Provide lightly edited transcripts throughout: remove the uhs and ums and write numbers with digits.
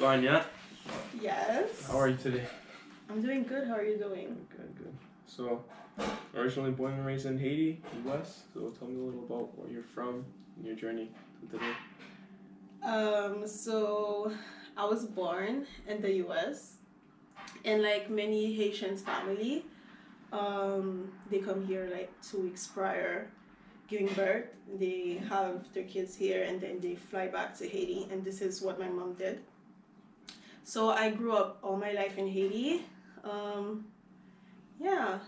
So Ania, Yes. how are you today? I'm doing good. How are you doing? Good. So, originally born and raised in Haiti, U.S. So tell me a little about where you're from and your journey to today. So I was born in the U.S. and like many Haitians family, they come here like 2 weeks prior giving birth. They have their kids here and then they fly back to Haiti. And this is what my mom did. So I grew up all my life in Haiti. Yeah.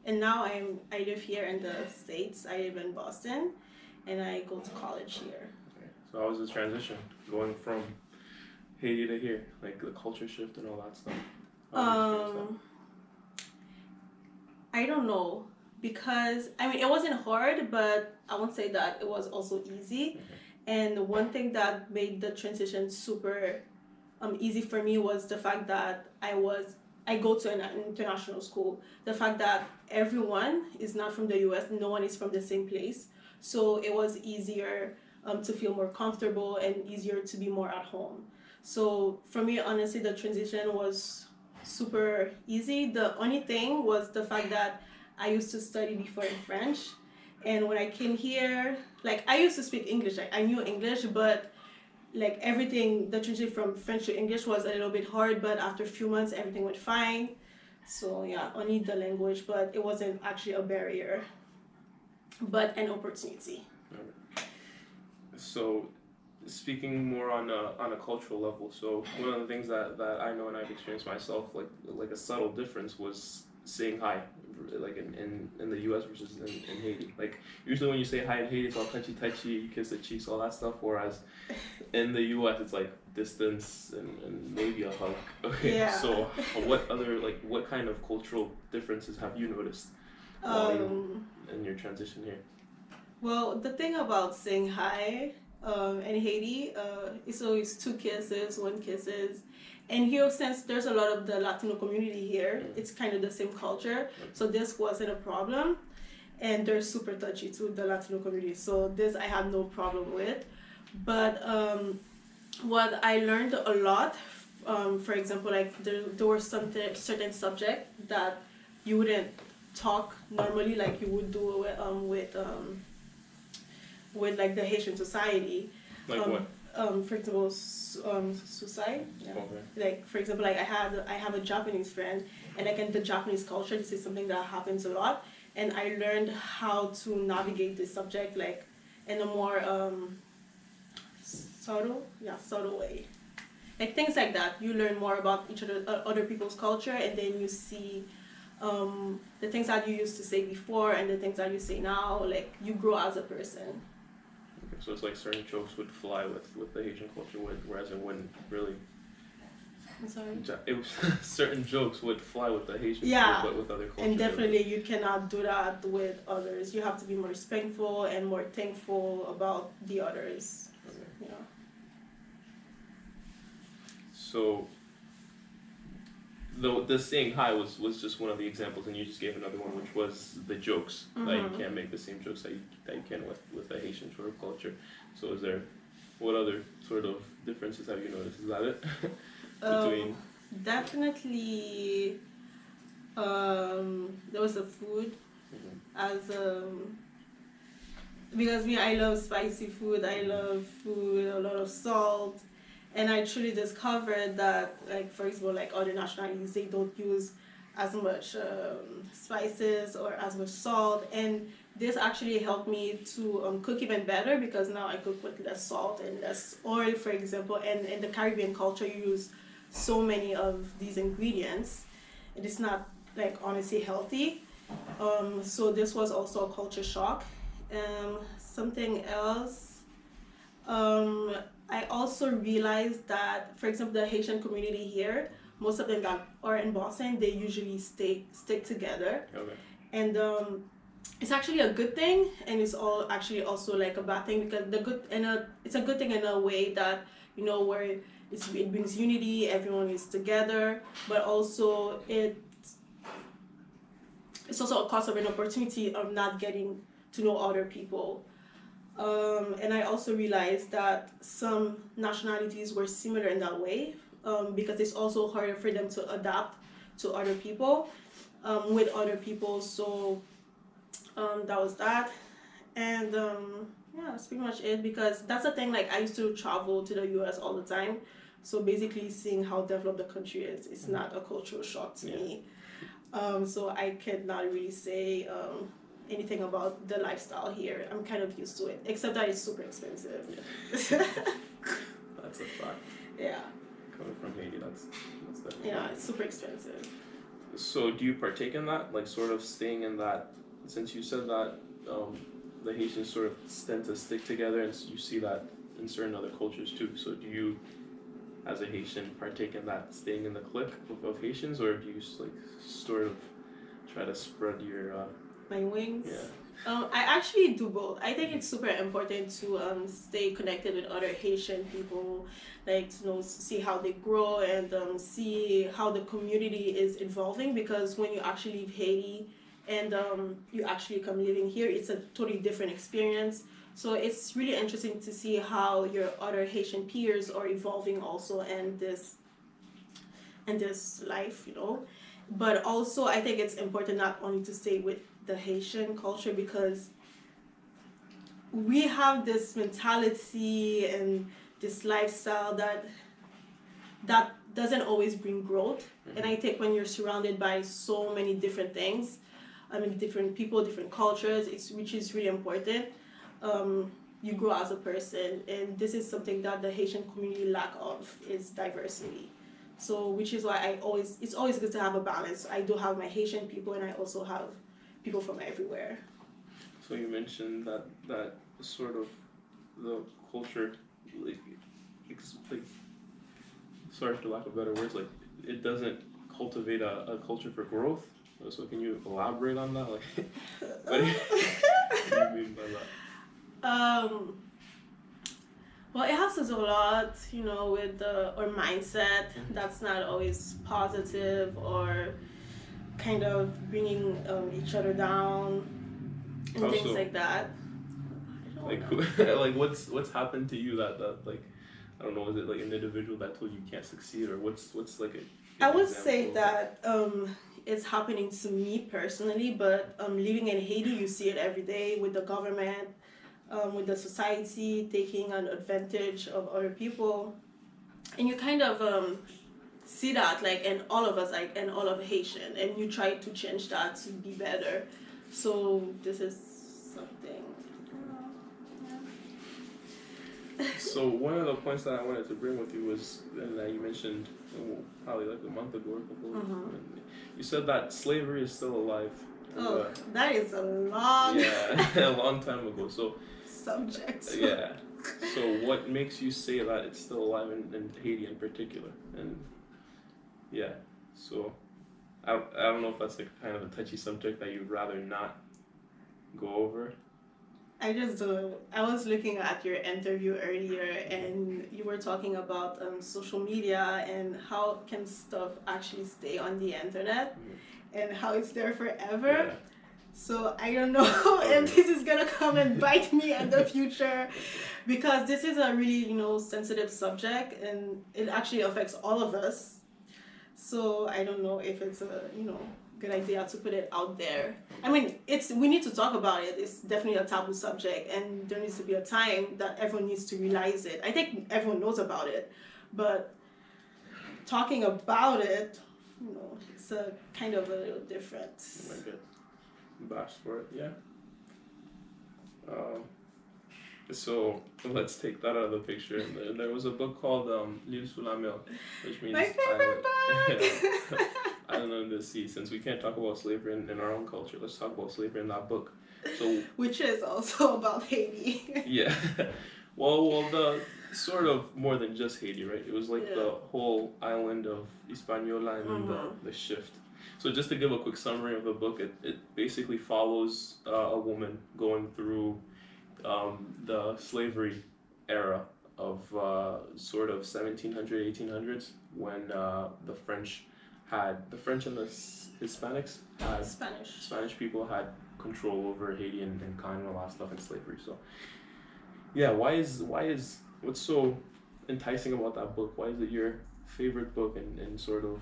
And now I live here in the States. I live in Boston and I go to college here. Okay. So how was the transition going from Haiti to here, like the culture shift and all that stuff? How did you experience I don't know because I mean it wasn't hard, but I won't say that it was also easy. And one thing that made the transition super easy for me was the fact that I go to an international school. The fact that everyone is not from the U.S., no one is from the same place, so it was easier to feel more comfortable and easier to be more at home. So for me, honestly, the transition was super easy. The only thing was the fact that I used to study before in French, and when I came here, like I used to speak English, I knew English, but like everything, the transition from French to English was a little bit hard, but after a few months everything went fine. So yeah, only the language, but it wasn't actually a barrier, but an opportunity. So, speaking more on a cultural level, so one of the things that I know and I've experienced myself, like a subtle difference was saying hi, like in the U.S. versus in Haiti. Like usually when you say hi in Haiti, it's all touchy, you kiss the cheeks, all that stuff. Whereas in the U.S. it's like distance and maybe a hug. Okay. Yeah. So what kind of cultural differences have you noticed in your transition here? Well, the thing about saying hi in Haiti, it's always 2 kisses, 1 kisses. And here, since there's a lot of the Latino community here, it's kind of the same culture. So this wasn't a problem. And they're super touchy to the Latino community. So this I had no problem with. But what I learned a lot, for example, like there were certain subject that you wouldn't talk normally like you would do with like the Haitian society. Like what? For example, suicide. Yeah. Okay. Like for example, like I have a Japanese friend, and like in the Japanese culture, this is something that happens a lot, and I learned how to navigate this subject like in a more subtle way. Like things like that, you learn more about other people's culture, and then you see the things that you used to say before and the things that you say now. Like you grow as a person. Okay, so it's like certain jokes would fly with the Haitian culture, whereas it wouldn't really. I'm sorry. It was certain jokes would fly with the Haitian Yeah, culture, but with other cultures. and definitely you cannot do that with others. You have to be more respectful and more thankful about the others. Okay. Yeah. So, the saying hi was just one of the examples, and you just gave another one, which was the jokes. That you can't make the same jokes that you can with the Haitian sort of culture. So what other sort of differences have you noticed? Is that it? Between definitely there was the food as because me, I love spicy food, I love food, a lot of salt. And I truly discovered that, like, for example, like other nationalities, they don't use as much spices or as much salt. And this actually helped me to cook even better because now I cook with less salt and less oil, for example. And in the Caribbean culture, you use so many of these ingredients. And it's not, like, honestly healthy. So this was also a culture shock. Something else. I also realized that, for example, the Haitian community here, most of them that are in Boston, they usually stick together. okay. And it's actually a good thing, and it's all actually also like a bad thing because it's a good thing in a way that where it brings unity, everyone is together, but also it's also a cost of an opportunity of not getting to know other people. And I also realized that some nationalities were similar in that way, because it's also harder for them to adapt to other people, with other people. So that was that. And yeah, that's pretty much it, because that's the thing. Like, I used to travel to the US all the time. So basically, seeing how developed the country is, it's not a cultural shock to me. So I cannot really say anything about the lifestyle here. I'm kind of used to it, except that it's super expensive. Yeah. That's a fact. Yeah. Coming from Haiti, that's definitely. Yeah, it's super expensive. So do you partake in that, like sort of staying in that? Since you said that the Haitians sort of tend to stick together, and you see that in certain other cultures too. So do you, as a Haitian, partake in that, staying in the clique of Haitians, or do you like sort of try to spread your My wings. yeah? I actually do both. I think it's super important to stay connected with other Haitian people, like, you know, see how they grow, and see how the community is evolving. Because when you actually leave Haiti and you actually come living here, it's a totally different experience. So it's really interesting to see how your other Haitian peers are evolving also in this life, you know. But also, I think it's important not only to stay with the Haitian culture, because we have this mentality and this lifestyle that doesn't always bring growth. And I think when you're surrounded by so many different things, I mean, different people, different cultures, which is really important. You grow as a person, and this is something that the Haitian community lack of, is diversity. So, which is why it's always good to have a balance. I do have my Haitian people, and I also have people from everywhere. So you mentioned that sort of the culture, like, like, sorry for lack of better words, like it doesn't cultivate a culture for growth. So can you elaborate on that? Like, what do you mean by that? Well, it has to do a lot, you know, with our mindset. That's not always positive, or kind of bringing each other down and How things so? like that. Like, like what's happened to you that like, I don't know, is it like an individual that told you can't succeed, or what's like I would say that it's happening to me personally, but living in Haiti, you see it every day with the government, with the society taking an advantage of other people, and you kind of see that, like, in all of us, like in all of Haitian, and you try to change that to be better. So this is something. So one of the points that I wanted to bring with you was, and that you mentioned probably like a month ago or before, you said that slavery is still alive. Oh, that is a long a long time ago. So subject. Yeah. So what makes you say that it's still alive in Haiti in particular? And yeah, so I don't know if that's like kind of a touchy subject that you'd rather not go over. I just don't. I was looking at your interview earlier, and you were talking about social media and how can stuff actually stay on the internet, and how it's there forever. Yeah. So I don't know if this is gonna come and bite me in the future, because this is a really, you know, sensitive subject, and it actually affects all of us. So I don't know if it's a, you know, good idea to put it out there. I mean, we need to talk about it. It's definitely a taboo subject, and there needs to be a time that everyone needs to realize it. I think everyone knows about it, but talking about it, you know, it's a kind of a little different. You might get bashed for it, yeah. So let's take that out of the picture. There was a book called L'île sous la mer, which means my favorite book. Island under the sea. Since we can't talk about slavery in our own culture, let's talk about slavery in that book. So, which is also about Haiti. Yeah. Well, the sort of more than just Haiti, right? It was like the whole island of Hispaniola and the shift. So just to give a quick summary of the book, it basically follows a woman going through the slavery era of sort of 1700s, 1800s, when the French and the Hispanics had Spanish people had control over Haiti and kind of a lot of stuff in slavery. So yeah, why is what's so enticing about that book? Why is it your favorite book, and sort of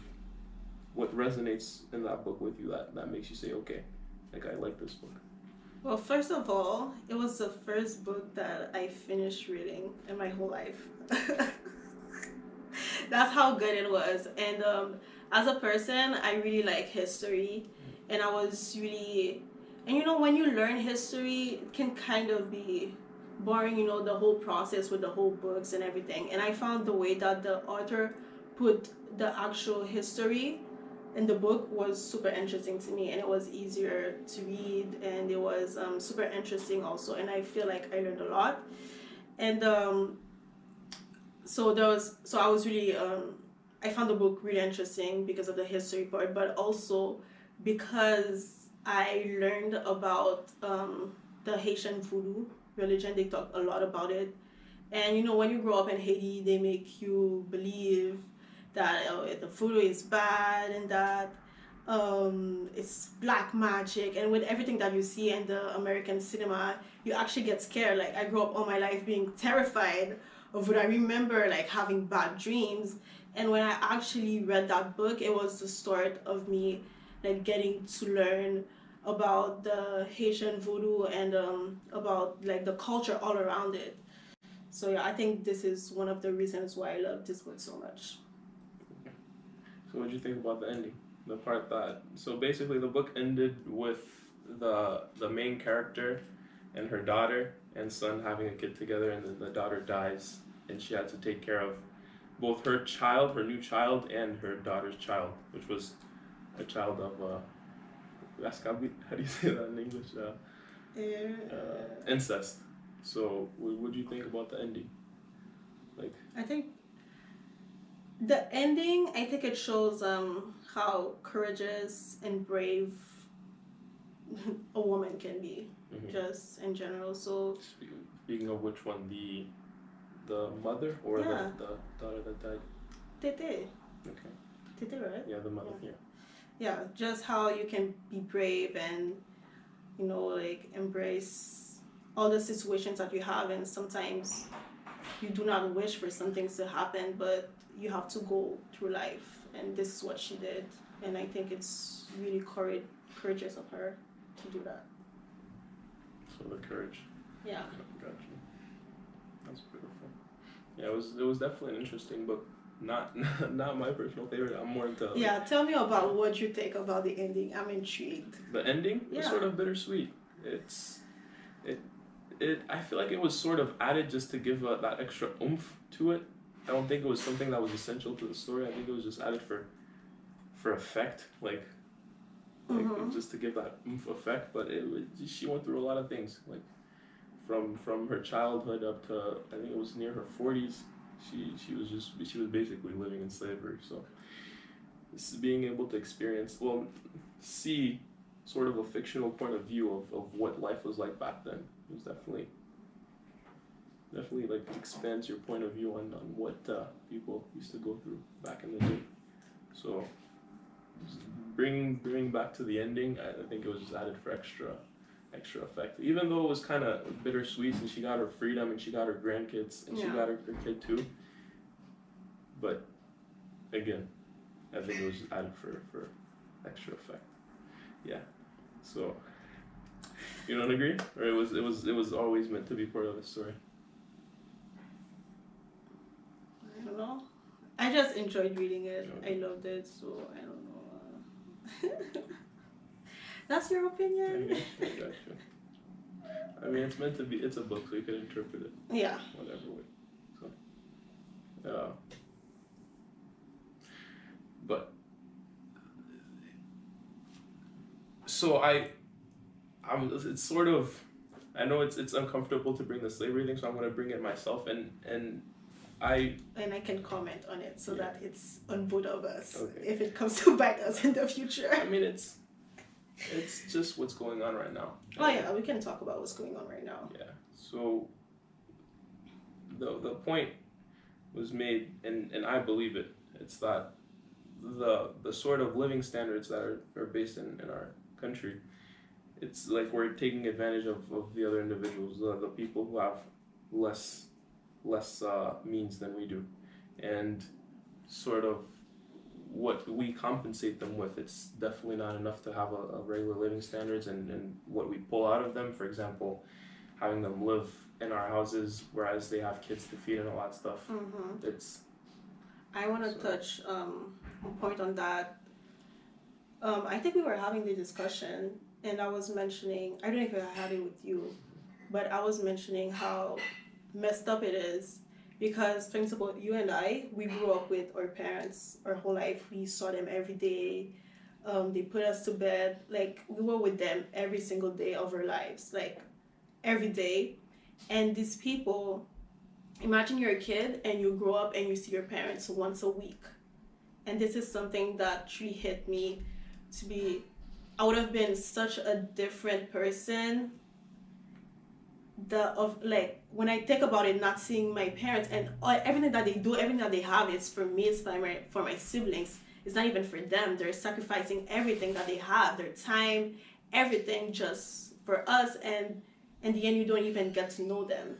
what resonates in that book with you that makes you say, okay, like I like this book. Well, first of all, it was the first book that I finished reading in my whole life. That's how good it was. And as a person, I really like history, and I was really, and when you learn history, it can kind of be boring. The whole process with the whole books and everything. And I found the way that the author put the actual history in the book was super interesting to me, and it was easier to read, and it was super interesting also, and I feel like I learned a lot. And so I was really I found the book really interesting because of the history part, but also because I learned about the Haitian voodoo religion. They talk a lot about it, and when you grow up in Haiti, they make you believe that the voodoo is bad, and that it's black magic, and with everything that you see in the American cinema, you actually get scared. Like, I grew up all my life being terrified of what I remember, like having bad dreams. And when I actually read that book, it was the start of me like getting to learn about the Haitian voodoo, and about like the culture all around it. So yeah, I think this is one of the reasons why I love this book so much. So what did you think about the ending? The part that so basically the book ended with the main character and her daughter and son having a kid together, and then the daughter dies, and she had to take care of both her child, her new child, and her daughter's child, which was a child of how do you say that in English? Incest. So what do you think about the ending? Like, I think the ending, I think it shows how courageous and brave a woman can be, just in general. So speaking of which one, the mother or yeah, the daughter that died? Tete. Okay. Tete, right? Yeah, the mother. Yeah. Yeah, just how you can be brave and like embrace all the situations that you have, and sometimes you do not wish for some things to happen, but you have to go through life, and this is what she did, and I think it's really courageous of her to do that. So the courage. Yeah. Gotcha. That's beautiful. Yeah, it was definitely an interesting book. Not not my personal favorite. I'm more into. Yeah, tell me about what you think about the ending. I'm intrigued. The ending was sort of bittersweet. It I feel like it was sort of added just to give that extra oomph to it. I don't think it was something that was essential to the story. I think it was just added for effect, like just to give that oomph effect. But she went through a lot of things, like from her childhood up to I think it was near her 40s. She was basically living in slavery. So being able to see sort of a fictional point of view of what life was like back then. It was definitely like expands your point of view on what people used to go through back in the day. So bringing back to the ending, I think it was just added for extra effect. Even though it was kind of bittersweet, and she got her freedom, and she got her grandkids, and she got her kid too. But again, I think it was just added for extra effect. Yeah. So you don't agree, or it was always meant to be part of the story? I don't know. I just enjoyed reading it. I loved it, so I don't know. That's your opinion? I got you. I mean, it's meant to be. It's a book, so you can interpret it. Yeah. Whatever way. So, but so it's sort of. I know it's uncomfortable to bring the slavery thing, so I'm gonna bring it myself, and I can comment on it so that it's on both of us if it comes to bite us in the future. I mean, it's just what's going on right now. Oh yeah, we can talk about what's going on right now. Yeah. So the point was made, and I believe it. It's that the sort of living standards that are based in our country, it's like we're taking advantage of the other individuals, the people who have less means than we do, and sort of what we compensate them with, it's definitely not enough to have a regular living standards, and what we pull out of them, for example, having them live in our houses whereas they have kids to feed and all that stuff. It's I want to touch a point on that. I think we were having the discussion, and I was mentioning, I don't know if I had it with you, but I was mentioning how messed up it is because, for example, you and I, we grew up with our parents our whole life. We saw them every day. They put us to bed. Like, we were with them every single day of our lives, like every day. And these people, imagine you're a kid and you grow up and you see your parents once a week. And this is something that truly hit me to be, I would have been such a different person. Like, when I think about it, not seeing my parents and everything that they do, everything that they have, is for me, it's for my siblings. It's not even for them. They're sacrificing everything that they have, their time, everything, just for us. And in the end, you don't even get to know them.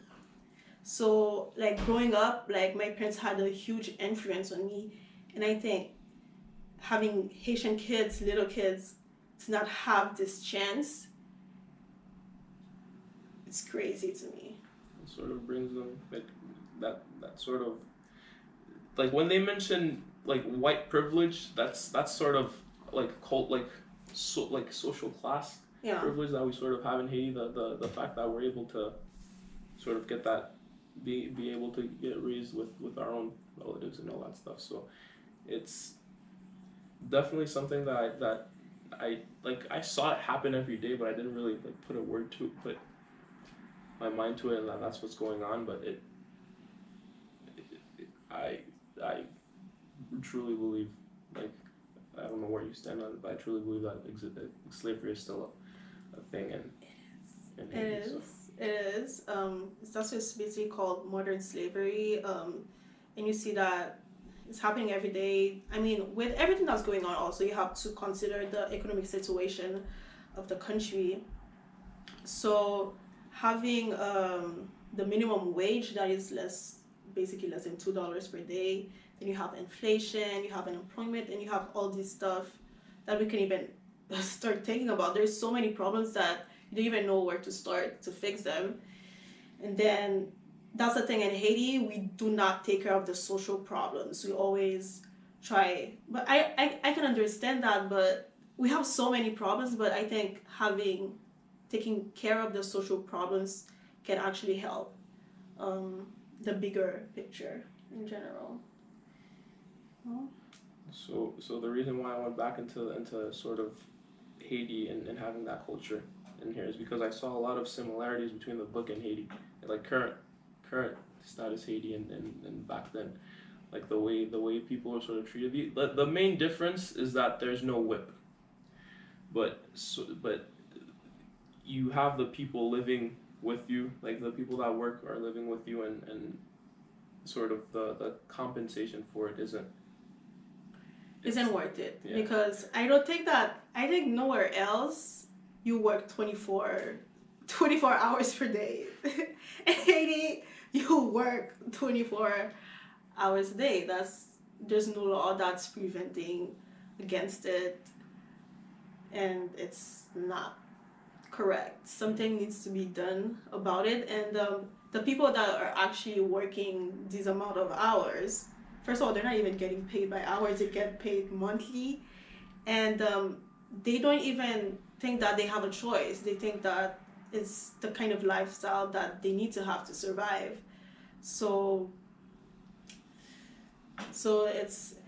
So, like, growing up, like, my parents had a huge influence on me. And I think having Haitian kids, little kids, to not have this chance, it's crazy to me. It sort of brings them like that sort of, like, when they mention like white privilege, that's sort of like social class privilege that we sort of have in Haiti. The fact that we're able to sort of get that, be able to get raised with our own relatives and all that stuff. So it's definitely something that I saw it happen every day, but I didn't really like put my mind to it, and that's what's going on. But I truly believe, like, I don't know where you stand on it, but I truly believe that slavery is still a thing, and it is. That's what's basically called modern slavery. And you see that it's happening every day. I mean, with everything that's going on, also you have to consider the economic situation of the country. So having the minimum wage that is basically less than $2 per day. Then you have inflation, you have unemployment, and you have all this stuff that we can even start thinking about. There's so many problems that you don't even know where to start to fix them. And then that's the thing, in Haiti, we do not take care of the social problems. We always try, but I can understand that, but we have so many problems, but I think taking care of the social problems can actually help the bigger picture in general. So the reason why I went back into sort of Haiti and having that culture in here is because I saw a lot of similarities between the book and Haiti, like current status Haiti and back then, like the way people are sort of treated. The main difference is that there's no whip, but you have the people living with you, like the people that work are living with you, and sort of the compensation for it isn't worth it. Yeah. Because I think nowhere else you work 24 hours per day. In Haiti, you work 24 hours a day. There's no law that's preventing against it, and it's not correct. Something needs to be done about it, and the people that are actually working these amount of hours, first of all, they're not even getting paid by hours. They get paid monthly, and they don't even think that they have a choice. They think that it's the kind of lifestyle that they need to have to survive. So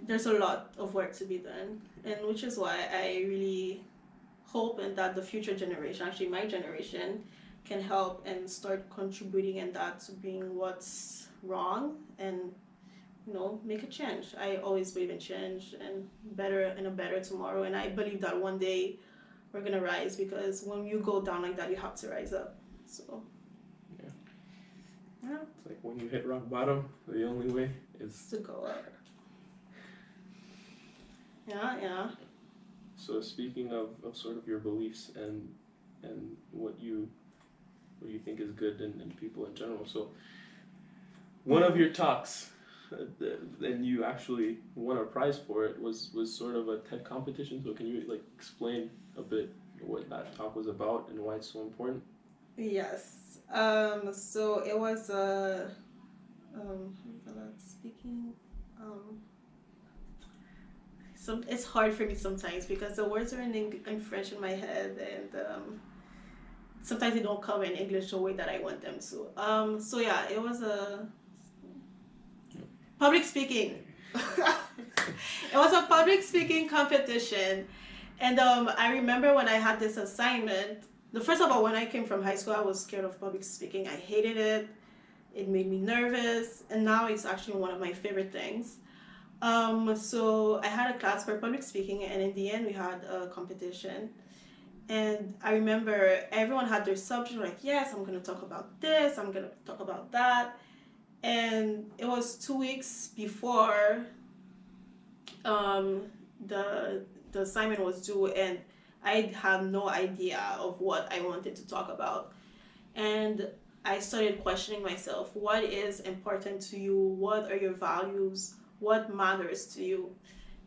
there's a lot of work to be done, and which is why I really hope and that the future generation, actually my generation, can help and start contributing in that to bring what's wrong and make a change. I always believe in change and a better tomorrow, and I believe that one day we're gonna rise, because when you go down like that, you have to rise up. So yeah. It's like when you hit rock bottom, the only way is to go up. Yeah. So speaking of sort of your beliefs and what you what you think is good in people in general. So one of your talks, and you actually won a prize for it, was sort of a TED competition. So can you like explain a bit what that talk was about and why it's so important? Yes. So it was speaking. Um, so it's hard for me sometimes because the words are in French in my head, and sometimes they don't come in English the way that I want them to. So yeah, it was a public speaking. It was a public speaking competition, and I remember when I had this assignment. First of all, when I came from high school, I was scared of public speaking. I hated it. It made me nervous, and now it's actually one of my favorite things. So I had a class for public speaking, and in the end, we had a competition. And I remember everyone had their subject, like, yes, I'm going to talk about this, I'm going to talk about that. And it was 2 weeks before the assignment was due, and I had no idea of what I wanted to talk about. And I started questioning myself. What is important to you? What are your values? What matters to you?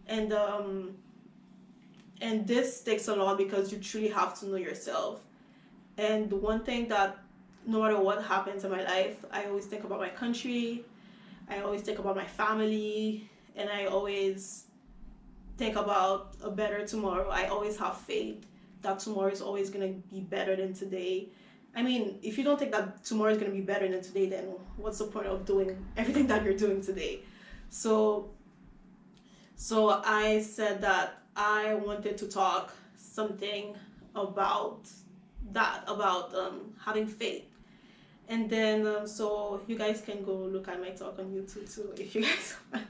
And this takes a lot because you truly have to know yourself. And one thing that no matter what happens in my life, I always think about my country, I always think about my family, and I always think about a better tomorrow. I always have faith that tomorrow is always going to be better than today. I mean, if you don't think that tomorrow is going to be better than today, then what's the point of doing everything that you're doing today? So I said that I wanted to talk something about that, about having faith. And then, so you guys can go look at my talk on YouTube too if you guys want.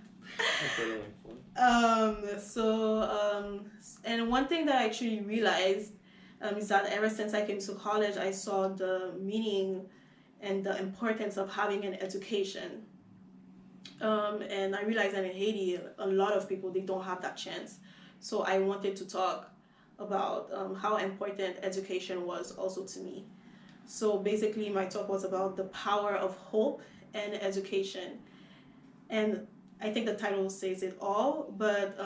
And one thing that I actually realized is that ever since I came to college, I saw the meaning and the importance of having an education. And I realized that in Haiti, a lot of people, they don't have that chance. So I wanted to talk about how important education was also to me. So basically, my talk was about the power of hope and education. And I think the title says it all, but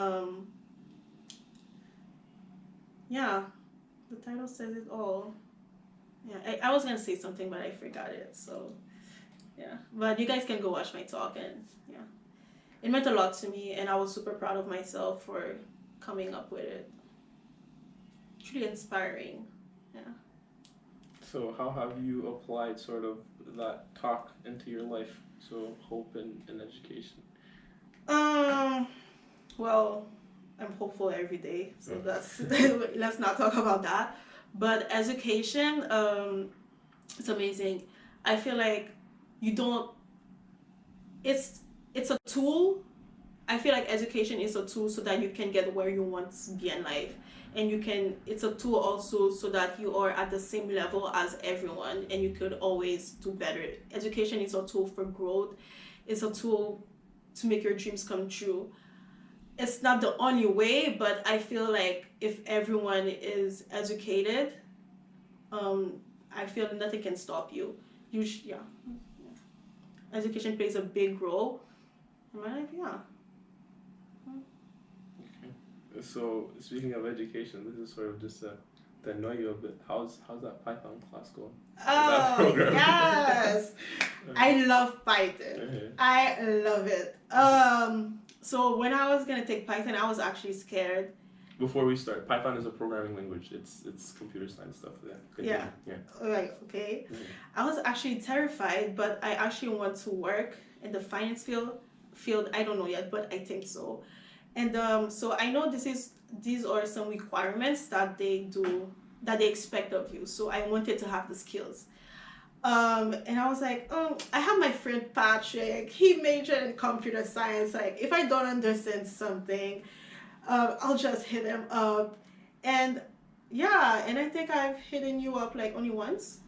yeah, the title says it all. Yeah, I was going to say something, but I forgot it. So yeah, but you guys can go watch my talk, and yeah, it meant a lot to me, and I was super proud of myself for coming up with it. Truly inspiring. Yeah. So how have you applied sort of that talk into your life? So hope and education. Well, I'm hopeful every day, so that's let's not talk about that. But education, it's amazing. I feel like you don't. It's a tool. I feel like education is a tool so that you can get where you want to be in life, and you can. It's a tool also so that you are at the same level as everyone, and you could always do better. Education is a tool for growth. It's a tool to make your dreams come true. It's not the only way, but I feel like if everyone is educated, I feel nothing can stop you. Yeah. Education plays a big role in my life, yeah. Okay. So speaking of education, this is sort of just to annoy you a bit. How's that Python class going? Oh, yes. I love Python. I love it. So when I was gonna take Python, I was actually scared. Before we start, Python is a programming language. It's computer science stuff. Yeah. Yeah. Right. Okay. Mm-hmm. I was actually terrified, but I actually want to work in the finance field. I don't know yet, but I think so. And so I know these are some requirements that they expect of you. So I wanted to have the skills. And I was like, I have my friend Patrick. He majored in computer science. Like, if I don't understand something, I'll just hit him up. And yeah, and I think I've hidden you up like only once.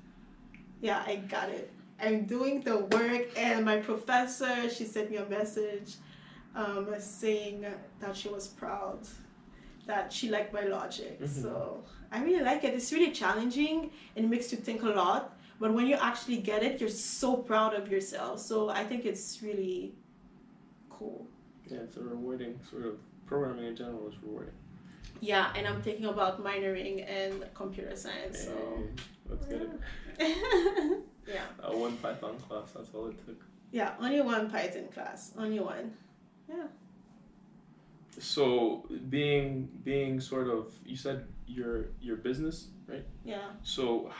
Yeah, I got it. I'm doing the work, and my professor, she sent me a message saying that she was proud, that she liked my logic. Mm-hmm. So I really like it. It's really challenging and it makes you think a lot. but when you actually get it, you're so proud of yourself. So I think it's really cool. Yeah, it's a rewarding sort of programming in general is rewarding. Yeah, and I'm thinking about minoring in computer science. So let's get it. Yeah. One Python class, that's all it took. Yeah, only one Python class, only one. Yeah. So being sort of, you said your business, right? Yeah. So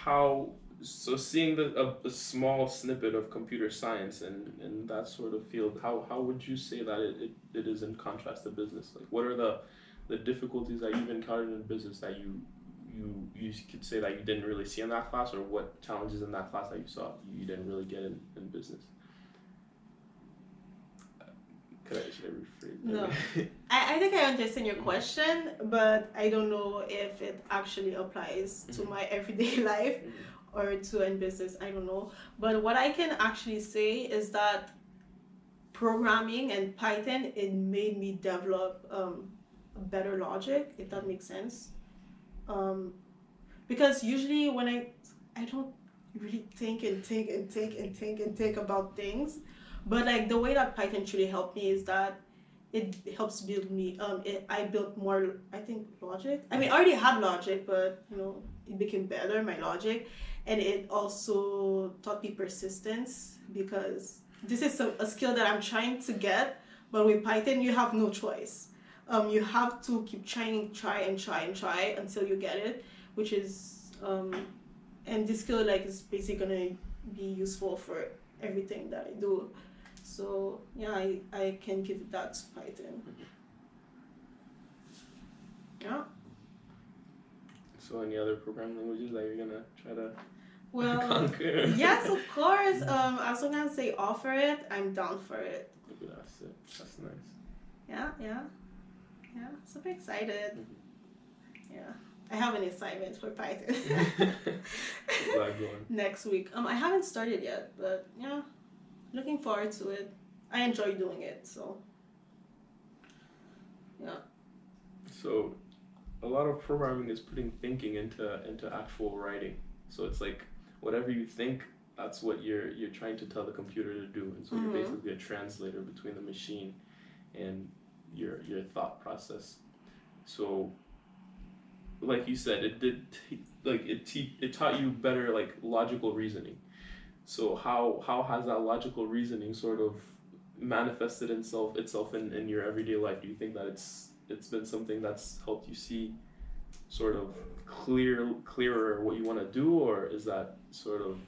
seeing a small snippet of computer science and that sort of field, how would you say that it is in contrast to business? Like, what are the difficulties that you've encountered in business that you could say that you didn't really see in that class, or what challenges in that class that you saw you didn't really get in business? Should I rephrase that? No. I think I understand your question, but I don't know if it actually applies to my everyday life or to in business. I don't know. But what I can actually say is that programming and Python, it made me develop better logic, if that makes sense. Because usually when I don't really think about things, but like the way that Python truly helped me is that it helps build me. I built more, I think, logic. I mean, I already had logic, but it became better, my logic, and it also taught me persistence, because this is a skill that I'm trying to get, but with Python you have no choice. You have to keep try until you get it, which is and this skill is basically gonna be useful for everything that I do. So yeah, I can give that to Python. Yeah. So any other programming languages that you're gonna try to conquer? Yes, of course. As long as they offer it, I'm down for it. That's it. That's nice. Yeah. Super excited. Yeah. I have an assignment for Python next week. I haven't started yet, but yeah, looking forward to it. I enjoy doing it, so yeah. So a lot of programming is putting thinking into actual writing. So it's like whatever you think, that's what you're trying to tell the computer to do, and so you're basically a translator between the machine and your thought process. So like you said, it taught you better logical reasoning. So how has that logical reasoning sort of manifested itself in your everyday life? Do you think that it's been something that's helped you see sort of clearer what you want to do, or is that sort of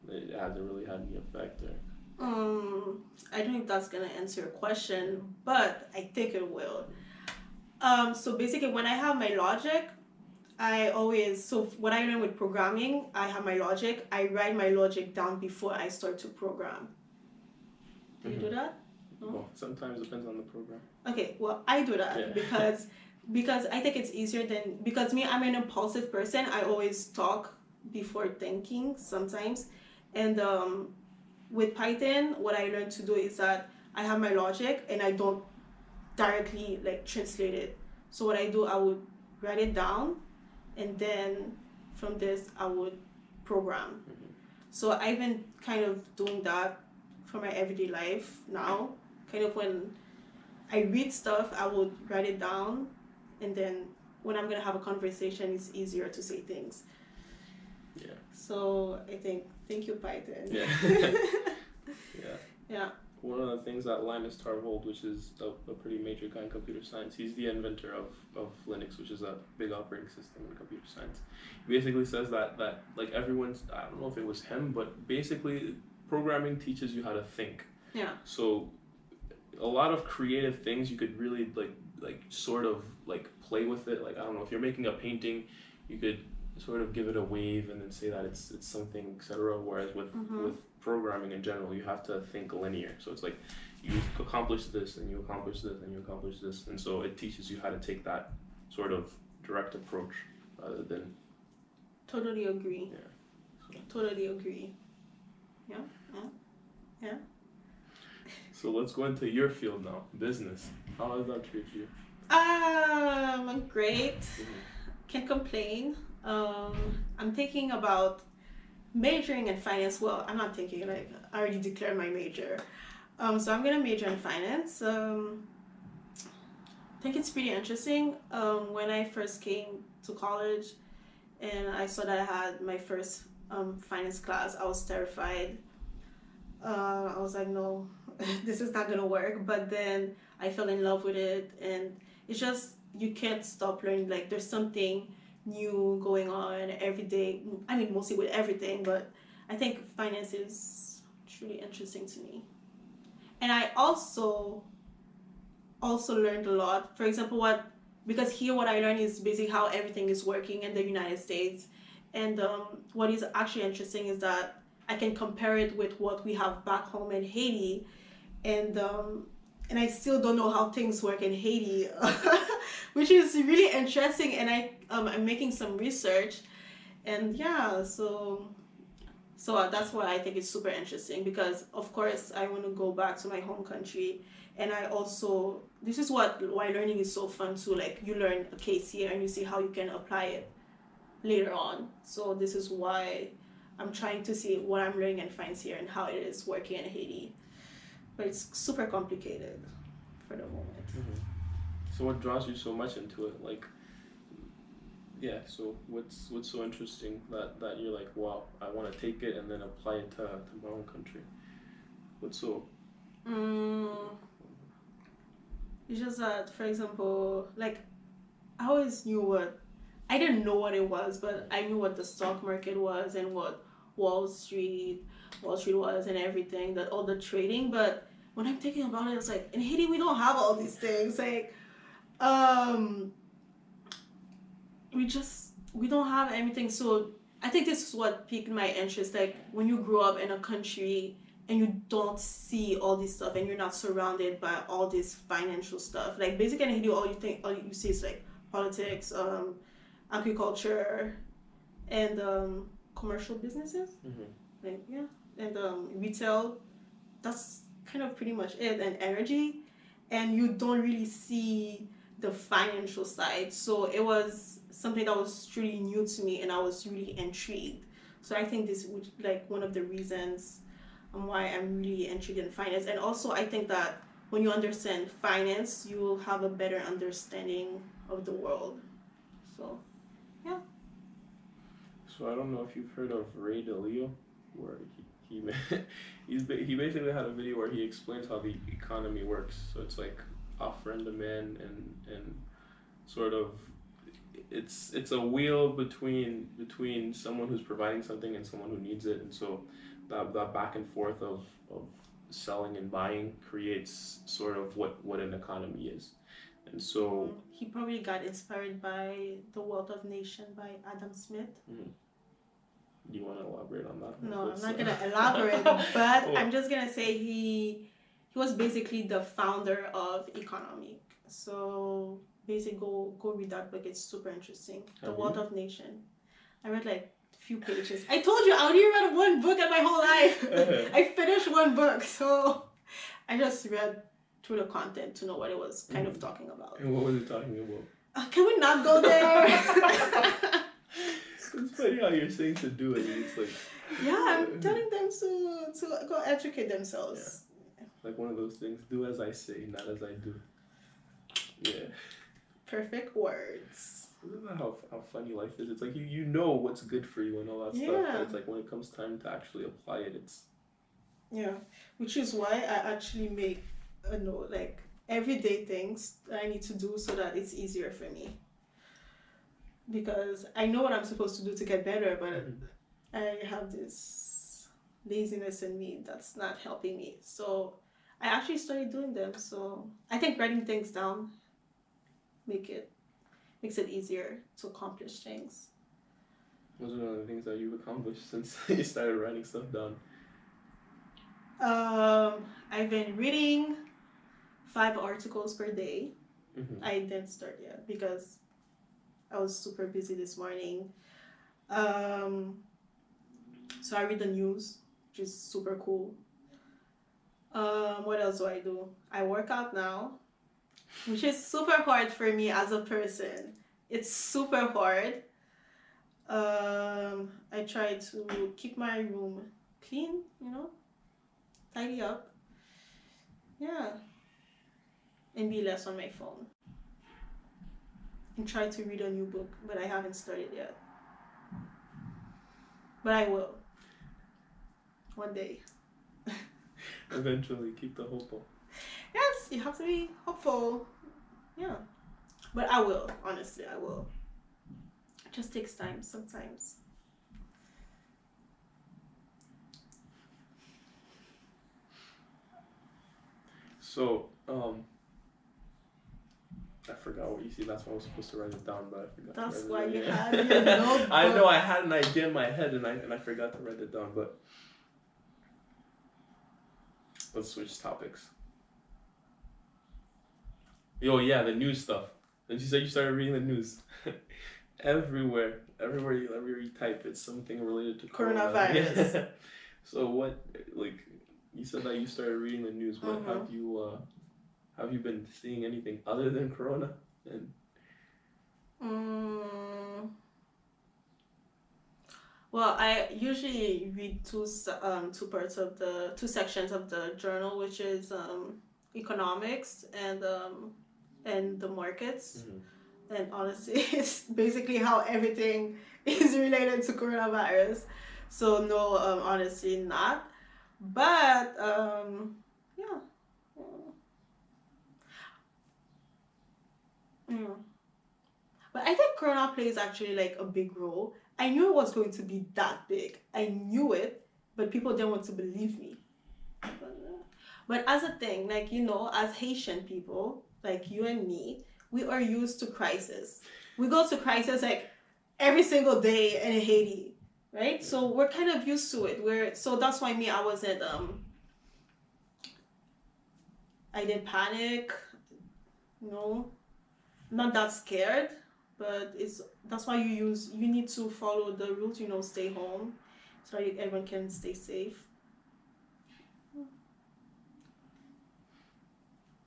it hasn't really had any effect there? I don't know if that's gonna answer your question, but I think it will. So basically when I have my logic, what I learn with programming, I have my logic, I write my logic down before I start to program. Do you do that? No? Well, sometimes it depends on the program. Okay, well, I do that because I think it's easier because I'm an impulsive person. I always talk before thinking sometimes. And with Python, what I learned to do is that I have my logic and I don't directly translate it. So what I do, I would write it down, and then from this I would program. So I've been kind of doing that for my everyday life now. Kind of when I read stuff, I would write it down, and then when I'm gonna have a conversation, it's easier to say things. Yeah. So I think, thank you, Python. Yeah. Yeah. One of the things that Linus Torvalds, which is a pretty major guy in computer science, he's the inventor of Linux, which is a big operating system in computer science. He basically says that everyone's, I don't know if it was him, but basically programming teaches you how to think. Yeah. So a lot of creative things you could really sort of play with it. I don't know, if you're making a painting, you could sort of give it a wave and then say that it's something, etc. Whereas with programming in general, you have to think linear. So it's you accomplish this and you accomplish this and you accomplish this, and so it teaches you how to take that sort of direct approach rather than. Totally agree. Yeah. So. Totally agree. Yeah. So let's go into your field now, business. How does that treat you? Great. Can't complain. I'm thinking about majoring in finance. Well, I'm not thinking like I already declared my major. So I'm gonna major in finance. I think it's pretty interesting. When I first came to college and I saw that I had my first finance class, I was terrified. I was like, no, this is not gonna work. But then I fell in love with it, and it's just you can't stop learning. Like there's something new going on every day. I mean, mostly with everything, but I think finance is truly interesting to me. And I also learned a lot. For example, because here what I learned is basically how everything is working in the United States, and what is actually interesting is that I can compare it with what we have back home in Haiti, and I still don't know how things work in Haiti, which is really interesting. And I'm making some research, and yeah, so that's why I think it's super interesting because of course I want to go back to my home country, and I also this is why learning is so fun too. Like you learn a case here and you see how you can apply it later on. So this is why I'm trying to see what I'm learning in finance here and how it is working in Haiti. But it's super complicated for the moment. Mm-hmm. So what draws you so much into it? Like, yeah. So what's so interesting that you're like, wow, I want to take it and then apply it to my own country. What's so? It's just that, for example, like I always knew I didn't know what it was, but I knew what the stock market was and what Wall Street, Wall Street was and everything, that all the trading. But when I'm thinking about it, it's like in Haiti we don't have all these things. Like, um, we don't have anything. So I think this is what piqued my interest. Like when you grow up in a country and you don't see all this stuff and you're not surrounded by all this financial stuff. Like basically in Haiti, all you see is like politics, agriculture, and commercial businesses. Mm-hmm. Like yeah, and retail. That's kind of pretty much it. And energy, and you don't really see the financial side. So it was something that was truly new to me, and I was really intrigued. So I think this would like one of the reasons why I'm really intrigued in finance. And also I think that when you understand finance, you will have a better understanding of the world. So yeah. So I don't know if you've heard of Ray Dalio, where he basically had a video where he explains how the economy works. So it's like offer and demand and sort of it's a wheel between someone who's providing something and someone who needs it, and so that back and forth of selling and buying creates sort of what an economy is. And so he probably got inspired by The Wealth of Nation by Adam Smith. mm, do you want to elaborate on that? No, I'm not gonna elaborate, but Oh. I'm just gonna say he was basically the founder of economic. So basically, go read that book. It's super interesting. The Have Wealth you? of Nation. I read like a few pages. I told you I only read one book in my whole life. I finished one book, so I just read through the content to know what it was kind of talking about. And what was it talking about? Can we not go there? It's funny how you're saying to do it. It's like Yeah, I'm telling them to go educate themselves. Yeah. Like one of those things. Do as I say, not as I do. Yeah. Perfect words. Isn't that how funny life is? It's like you know what's good for you and all that stuff. Yeah. But it's like when it comes time to actually apply it, it's Yeah, which is why I actually make a note, like everyday things that I need to do so that it's easier for me. Because I know what I'm supposed to do to get better, but I have this laziness in me that's not helping me. So I actually started doing them. So I think writing things down makes it easier to accomplish things. those are one of the things that you've accomplished since you started writing stuff down. I've been reading 5 articles per day. Mm-hmm. I didn't start yet because I was super busy this morning. So I read the news, which is super cool. What else do I do? I work out now, which is super hard for me as a person. It's super hard. I try to keep my room clean, tidy up. Yeah, and be less on my phone. And try to read a new book, but I haven't started yet. But I will. One day. Eventually, keep the hope up. Yes, you have to be hopeful. Yeah. But I will, honestly, I will. It just takes time sometimes. So, I forgot what you see. That's why I was supposed to write it down, but I forgot. That's to why write it you down. had your notebook. I know I had an idea in my head, and I forgot to write it down. But let's switch topics. Yo, yeah, the news stuff. Did you say you started reading the news? everywhere you type, it's something related to Coronavirus. Yeah. So what, like, you said that you started reading the news. What have you been seeing anything other than Corona? And well, I usually read two sections of the journal, which is economics and the markets. And honestly, it's basically how everything is related to coronavirus. So no, honestly not. But yeah. Mm. But I think Corona plays actually like a big role. I knew it was going to be that big. I knew it, but people didn't want to believe me. But as a thing, like, as Haitian people, like you and me, we are used to crisis. We go to crisis like every single day in Haiti, right? So we're kind of used to it. So that's why I didn't panic, not that scared, but that's why you need to follow the rules, stay home so everyone can stay safe.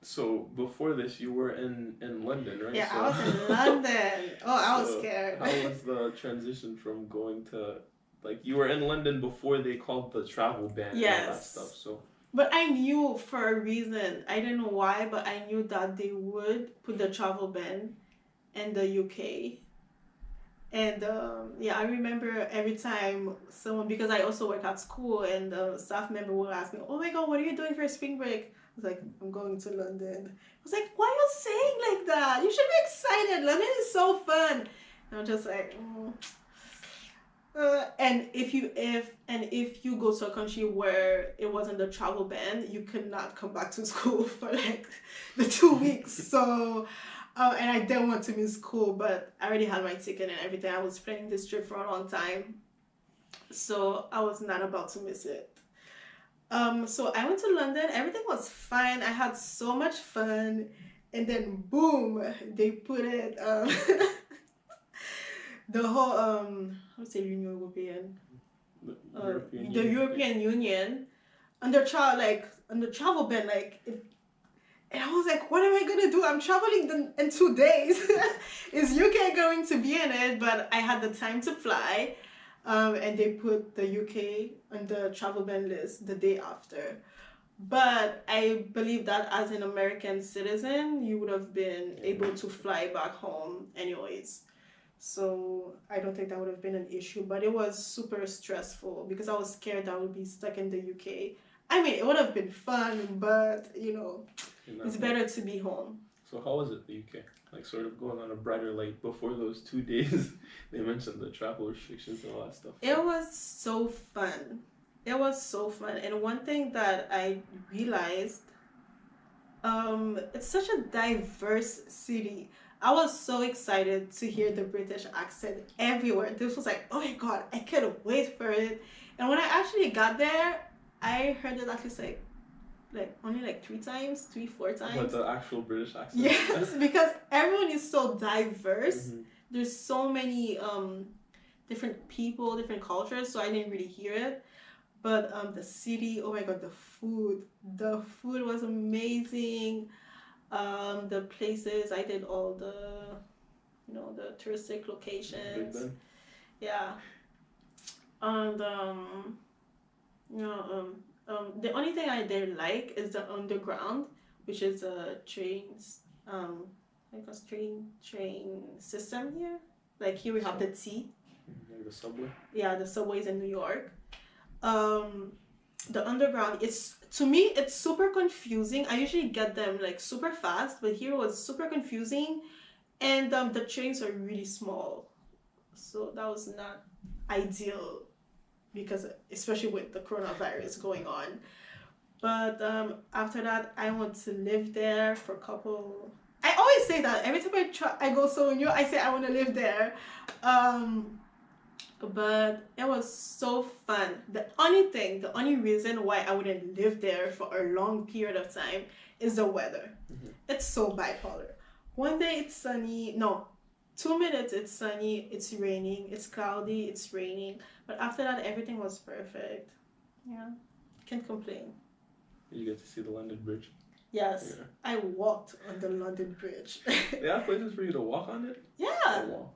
so before this, you were in London, right? Yeah, so, I was in London. Oh, I was scared. How was the transition from going to, like, you were in London before they called the travel ban and all that stuff, so. But I knew for a reason. I don't know why, but I knew that they would put the travel ban in the UK. And I remember every time because I also work at school, and the staff member will ask me, "Oh my God, what are you doing for spring break?" I was like, "I'm going to London." I was like, "Why are you saying like that? You should be excited. London is so fun." And I'm just like, and if you go to a country where it wasn't the travel ban, you could not come back to school for like the 2 weeks. So. And I didn't want to miss school, but I already had my ticket and everything. I was planning this trip for a long time, so I was not about to miss it. So I went to London. Everything was fine. I had so much fun, and then boom, they put it. The whole how to say Union European, the European Union under travel ban, like. And I was like, what am I going to do? I'm traveling in 2 days. Is UK going to be in it? But I had the time to fly. And they put the UK on the travel ban list the day after. But I believe that as an American citizen, you would have been able to fly back home anyways. So I don't think that would have been an issue. But it was super stressful because I was scared that I would be stuck in the UK. I mean, it would have been fun, but, it's better to be home. So how was it, the UK? Like, sort of going on a brighter light before those 2 days, they mentioned the travel restrictions and all that stuff. It was so fun. It was so fun. And one thing that I realized, it's such a diverse city. I was so excited to hear the British accent everywhere. This was like, oh my God, I couldn't wait for it. And when I actually got there, I heard it at least only 3 times, 4 times. But the actual British accent. Yes, because everyone is so diverse. There's so many different people, different cultures, so I didn't really hear it. But the city, oh my God, the food was amazing. The places, I did all the touristic locations. Yeah. And the only thing I didn't like is the underground, which is a trains like a train system here. Like here we have the T. Like the subway. Yeah, the subways in New York. Um, the underground, it's to me it's super confusing. I usually get them like super fast, but here it was super confusing, and the trains are really small, so that was not ideal because especially with the coronavirus going on. But after that, I want to live there for a couple. I always say that every time I go somewhere new, I say I want to live there. But it was so fun. The only reason why I wouldn't live there for a long period of time is the weather. It's so bipolar. One day it's sunny, no, 2 minutes it's sunny, it's raining, it's cloudy, it's raining. But after that, everything was perfect. Yeah, can't complain. You get to see the London Bridge. Yes, Yeah. I walked on the London Bridge. They have places for you to walk on it? Yeah. Oh, wow.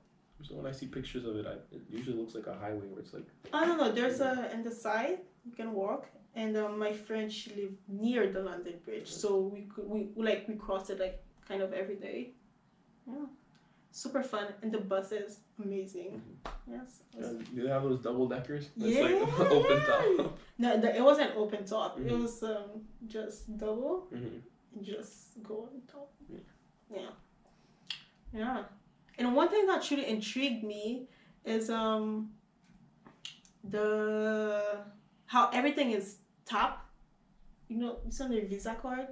So when I see pictures of it, it usually looks like a highway where it's like... I don't know, there's in the side, you can walk. And my friend, she lived near the London Bridge. So we crossed it like kind of every day. Yeah. Super fun. And the bus is amazing. Yes. And do they have those double deckers? Yeah. It's like open top. No, it wasn't open top. It was just double. And just go on top. Yeah. Yeah. And one thing that truly intrigued me is the how everything is top. You know, it's on your Visa card.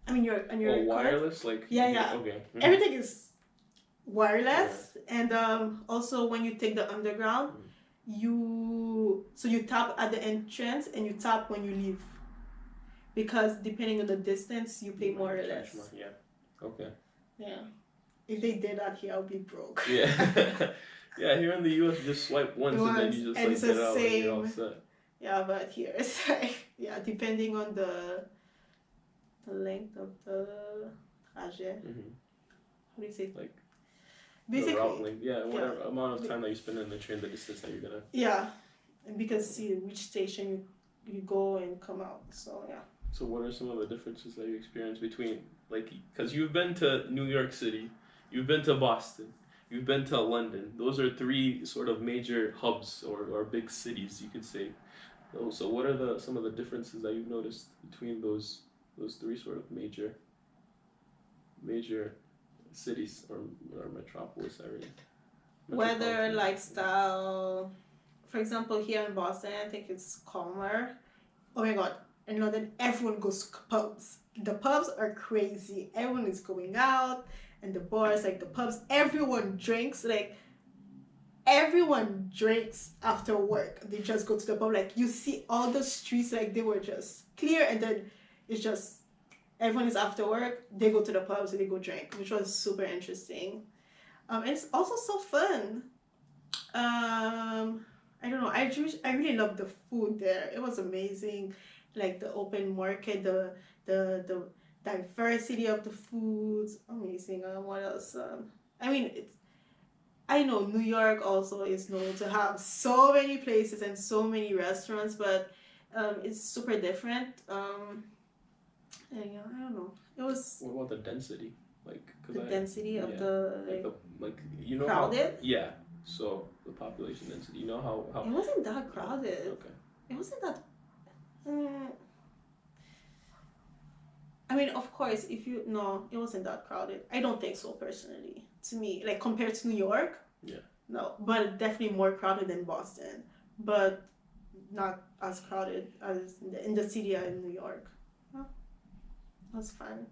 I mean, on your wireless, card. like yeah. Okay. Everything is wireless, and also when you take the underground, you tap at the entrance and you tap when you leave, because depending on the distance, you pay more or less. Yeah. Okay. Yeah. If they did that here, I'll be broke. Yeah. Yeah, here in the US, you just swipe once and then you just and it's get the out same. and you're all set. Yeah, but here it's like, yeah, depending on the length of the trajet. How do you say it? Like basically, the route length, whatever amount of time that you spend in the train, the distance that you're gonna. Yeah, and because see which station you go and come out. So yeah. So what are some of the differences that you experience between, like, because you've been to New York City, you've been to Boston, you've been to London. Those are three sort of major hubs or big cities, you could say. So what are some of the differences that you've noticed between those three sort of major cities or metropolis areas? Weather, lifestyle. For example, here in Boston, I think it's calmer. Oh my God. In London, everyone goes to pubs. The pubs are crazy. Everyone is going out, and the bars, like the pubs, everyone drinks. Like, everyone drinks after work. They just go to the pub. Like, you see all the streets, like they were just clear, and then it's just everyone is after work. They go to the pubs and they go drink, which was super interesting. And it's also so fun. I don't know. I really love the food there. It was amazing. Like the open market, the diversity of the foods, amazing. What else? I mean, I know New York also is known to have so many places and so many restaurants, but it's super different. And yeah, I don't know. It was. What about the density? Like the density of you know crowded. Yeah. So the population density. You know how. It wasn't that crowded. Okay. It wasn't that. I mean, of course, it wasn't that crowded. I don't think so, personally. To me, like compared to New York. Yeah. No, but definitely more crowded than Boston, but not as crowded as in the city in New York. Well, it was fun.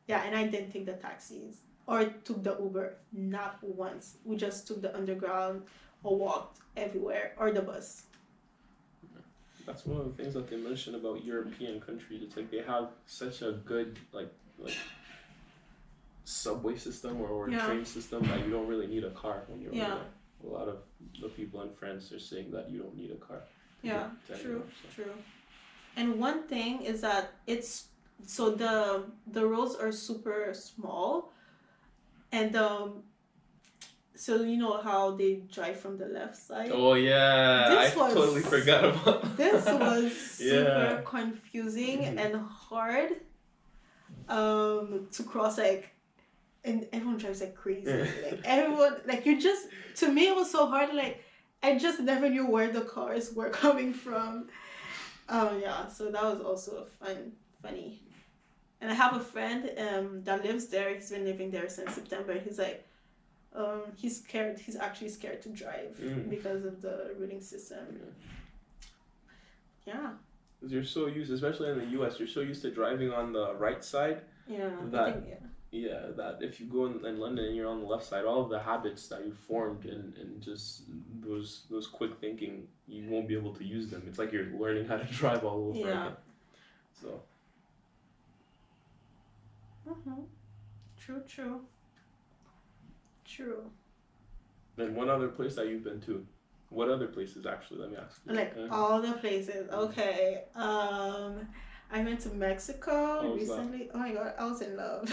Yeah, and I didn't take the taxis or took the Uber, not once. We just took the underground or walked everywhere, or the bus. That's one of the things that they mention about European countries. It's like they have such a good like subway system or train system that you don't really need a car when you're over there. A lot of the people in France are saying that you don't need a car. Yeah, true. And one thing is that the roads are super small, and so you know how they drive from the left side? Oh yeah, This I was totally forgot about. this was super Yeah. confusing Mhm. and hard to cross, like, and everyone drives like crazy. Like everyone, like, you just, to me it was so hard, like I just never knew where the cars were coming from. Yeah, so that was also funny. And I have a friend that lives there. He's been living there since September. He's like, he's scared. He's actually scared to drive because of the routing system. Yeah. Because you're so used, especially in the U.S., you're so used to driving on the right side. Yeah. That I think, yeah, that if you go in London and you're on the left side, all of the habits that you formed and just those quick thinking, you won't be able to use them. It's like you're learning how to drive all over Yeah. again. So. True. And one other place that you've been to? What other places actually? Let me ask you. Like all the places. Okay. I went to Mexico recently. Oh my god, I was in love.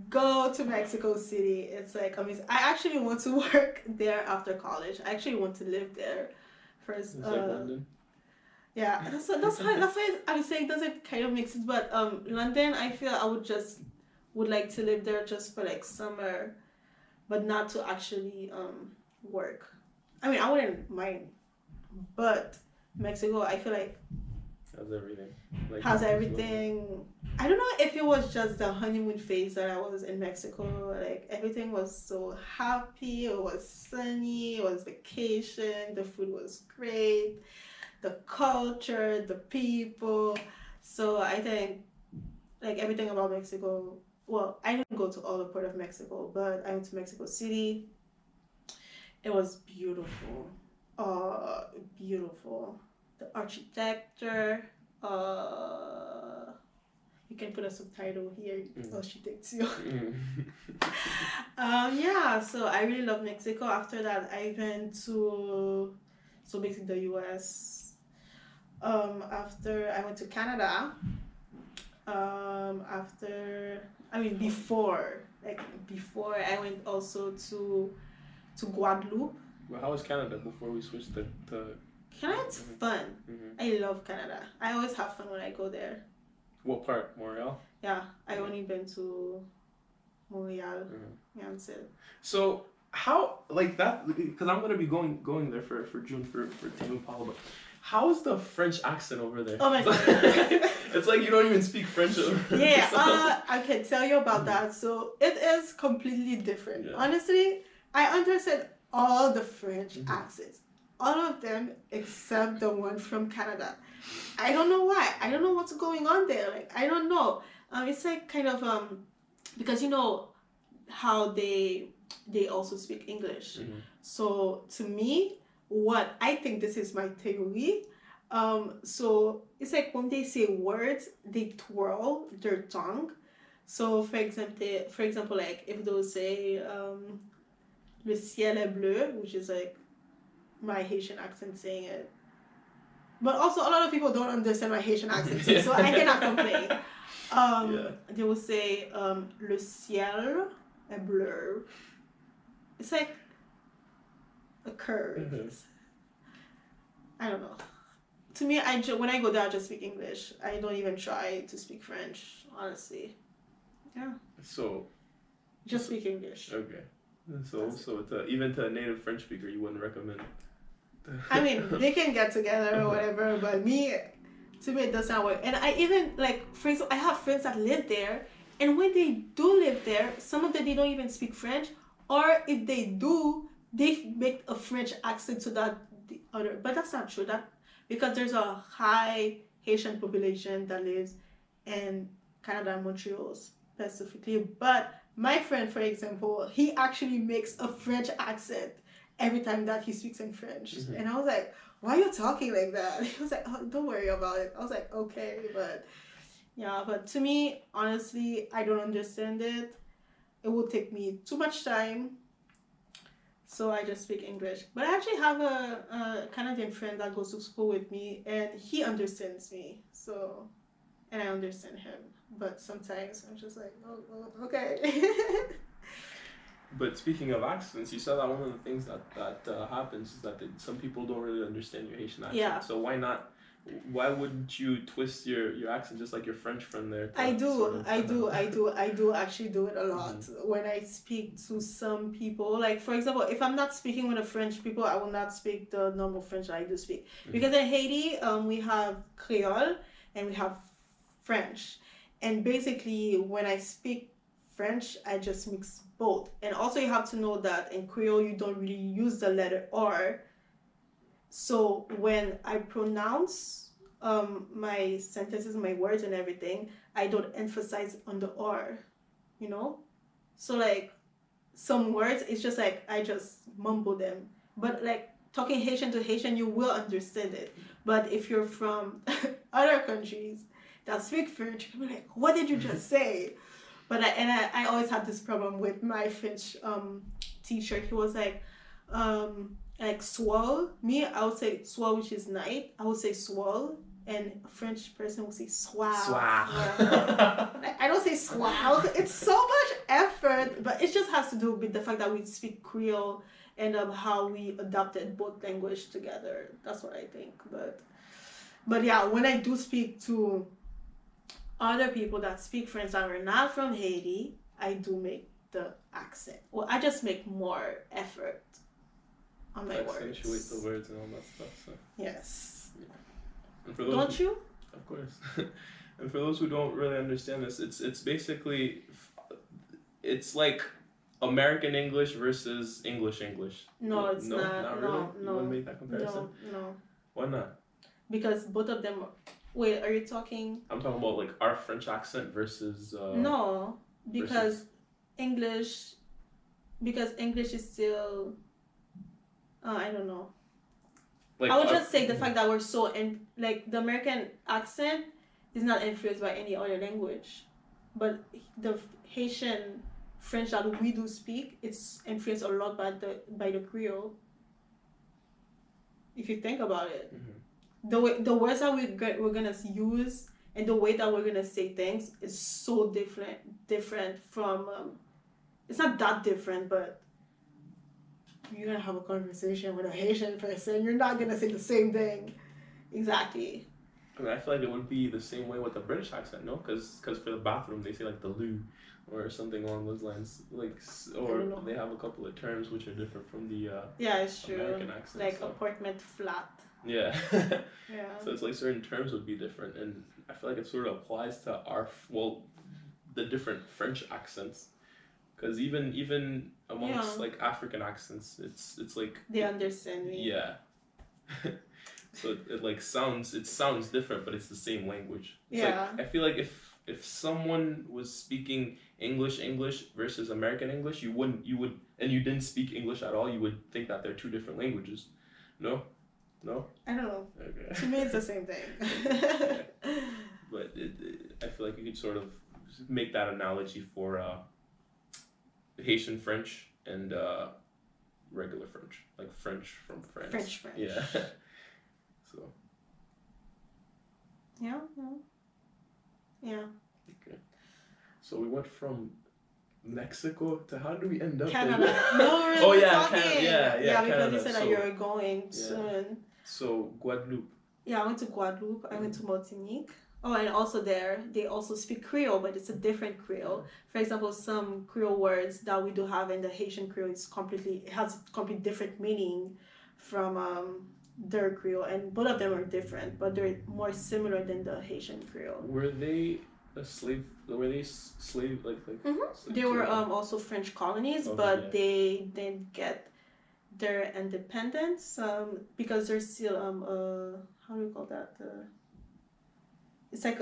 Go to Mexico City. It's like amazing. I actually want to work there after college. I actually want to live there first. It's like London. Yeah, that's why I was saying doesn't kind of make sense. But London, I feel I would like to live there just for like summer, but not to actually work. I mean, I wouldn't mind, but Mexico, I feel like has everything. Like has everything. I don't know if it was just the honeymoon phase that I was in Mexico. Like everything was so happy. It was sunny. It was vacation. The food was great. The culture, the people. So I think like everything about Mexico. Well, I didn't go to all the part of Mexico, but I went to Mexico City. It was beautiful. Beautiful. The architecture. You can put a subtitle here. Architecture. Yeah. So I really love Mexico. After that, I went to basically the U.S. After I went to Canada. Before I went also to Guadeloupe. Well, how was Canada before we switched to Canada's fun. I love Canada. I always have fun when I go there. What part? Montreal? Yeah, I only been to Montreal. Yeah, that's it. So how, like that, because I'm gonna be going there for June for Team Impala, but how is the French accent over there? Oh my god. It's like you don't even speak French over there. Yeah, I can tell you about that. So it is completely different. Yeah. Honestly, I understand all the French accents. All of them except the one from Canada. I don't know why. I don't know what's going on there. Like, I don't know. It's like kind of because you know how they also speak English. So to me, what I think, this is my theory. So it's like when they say words, they twirl their tongue. So for example, like if they'll say le ciel est bleu, which is like my Haitian accent saying it. But also a lot of people don't understand my Haitian accent, so I cannot complain. They will say le ciel est bleu. It's like a curve. I don't know. To me, when I go there, I just speak English. I don't even try to speak French, honestly. Yeah. So. Just speak English. Okay. So even to a native French speaker, you wouldn't recommend. I mean, they can get together or whatever, but to me, it does not work. And I even, like, for example, I have friends that live there, and when they do live there, some of them, they don't even speak French, or if they do, they make a French accent to the other. But that's not true. Because there's a high Haitian population that lives in Canada and Montreal specifically. But my friend, for example, he actually makes a French accent every time that he speaks in French. And I was like, why are you talking like that? He was like, oh, don't worry about it. I was like, okay, but yeah, but to me, honestly, I don't understand it. It will take me too much time, so I just speak English. But I actually have a Canadian friend that goes to school with me, and he understands me, so, and I understand him. But sometimes I'm just like, oh okay. But speaking of accents, you said that one of the things that happens is that some people don't really understand your Haitian accent. Yeah. So why not? Why wouldn't you twist your accent just like your French friend there? I do actually do it a lot when I speak to some people. Like for example, if I'm not speaking with the French people, I will not speak the normal French that I do speak. Because in Haiti, we have Creole and we have French, and basically when I speak French, I just mix both. And also you have to know that in Creole you don't really use the letter R. So when I pronounce my sentences, my words and everything, I don't emphasize on the R, you know? So like some words, it's just like I just mumble them. But like talking Haitian to Haitian, you will understand it. But if you're from other countries that speak French, you'll be like, what did you just say? But I always had this problem with my French teacher. He was like swell. Me, I would say swell, which is night. I would say swell, and a French person would say swell. Swell. I don't say swell. It's so much effort, but it just has to do with the fact that we speak Creole and how we adapted both language together. That's what I think. But yeah, when I do speak to other people that speak French that are not from Haiti, I do make the accent. Well, I just make more effort on my words. Accentuate the words and all that stuff. So. Yes. Yeah. And for those don't you? Of course. And for those who don't really understand this, it's basically, it's like American English versus English English. No, it's not. Not really? No. You wouldn't make that comparison? No. Why not? Because both of them. Wait, are you talking? I'm talking about like our French accent versus. No, because English is still. I don't know. Like, I would just say the fact that we're so like the American accent is not influenced by any other language, but the Haitian French that we do speak, it's influenced a lot by the Creole. If you think about it. Mm-hmm. The words that we're gonna use and the way that we're gonna say things is so different from it's not that different, but you're gonna have a conversation with a Haitian person, you're not gonna say the same thing exactly. I mean, I feel like it would be the same way with the British accent, no? Because for the bathroom they say like the loo or something along those lines, like, or they have a couple of terms which are different from the it's true. American accent, like apartment flat. Yeah. Yeah. So it's like certain terms would be different, and I feel like it sort of applies to the different French accents, because even amongst like African accents, it's like they understand me. Yeah. So it sounds different, but it's the same language. It's like, I feel like if someone was speaking English versus American English, you would and you didn't speak English at all, you would think that they're two different languages. No? I don't know. Okay. To me, it's the same thing. But I feel like you could sort of make that analogy for Haitian French and regular French, like French from France. French. Yeah. So. Yeah. Okay. So we went from Mexico to how do we end up Canada. there? No, really. Oh yeah, talking. Canada. Yeah, because Canada. you said that you're going soon. So Guadeloupe. Yeah, I went to Guadeloupe. I went to Martinique. Oh, and also there, they also speak Creole, but it's a different Creole. For example, some Creole words that we do have in the Haitian Creole has a completely different meaning from their Creole, and both of them are different, but they're more similar than the Haitian Creole. Were they slave? Like? Mm-hmm. They were also French colonies, but they didn't get their independence because they're still how do you call that? It's like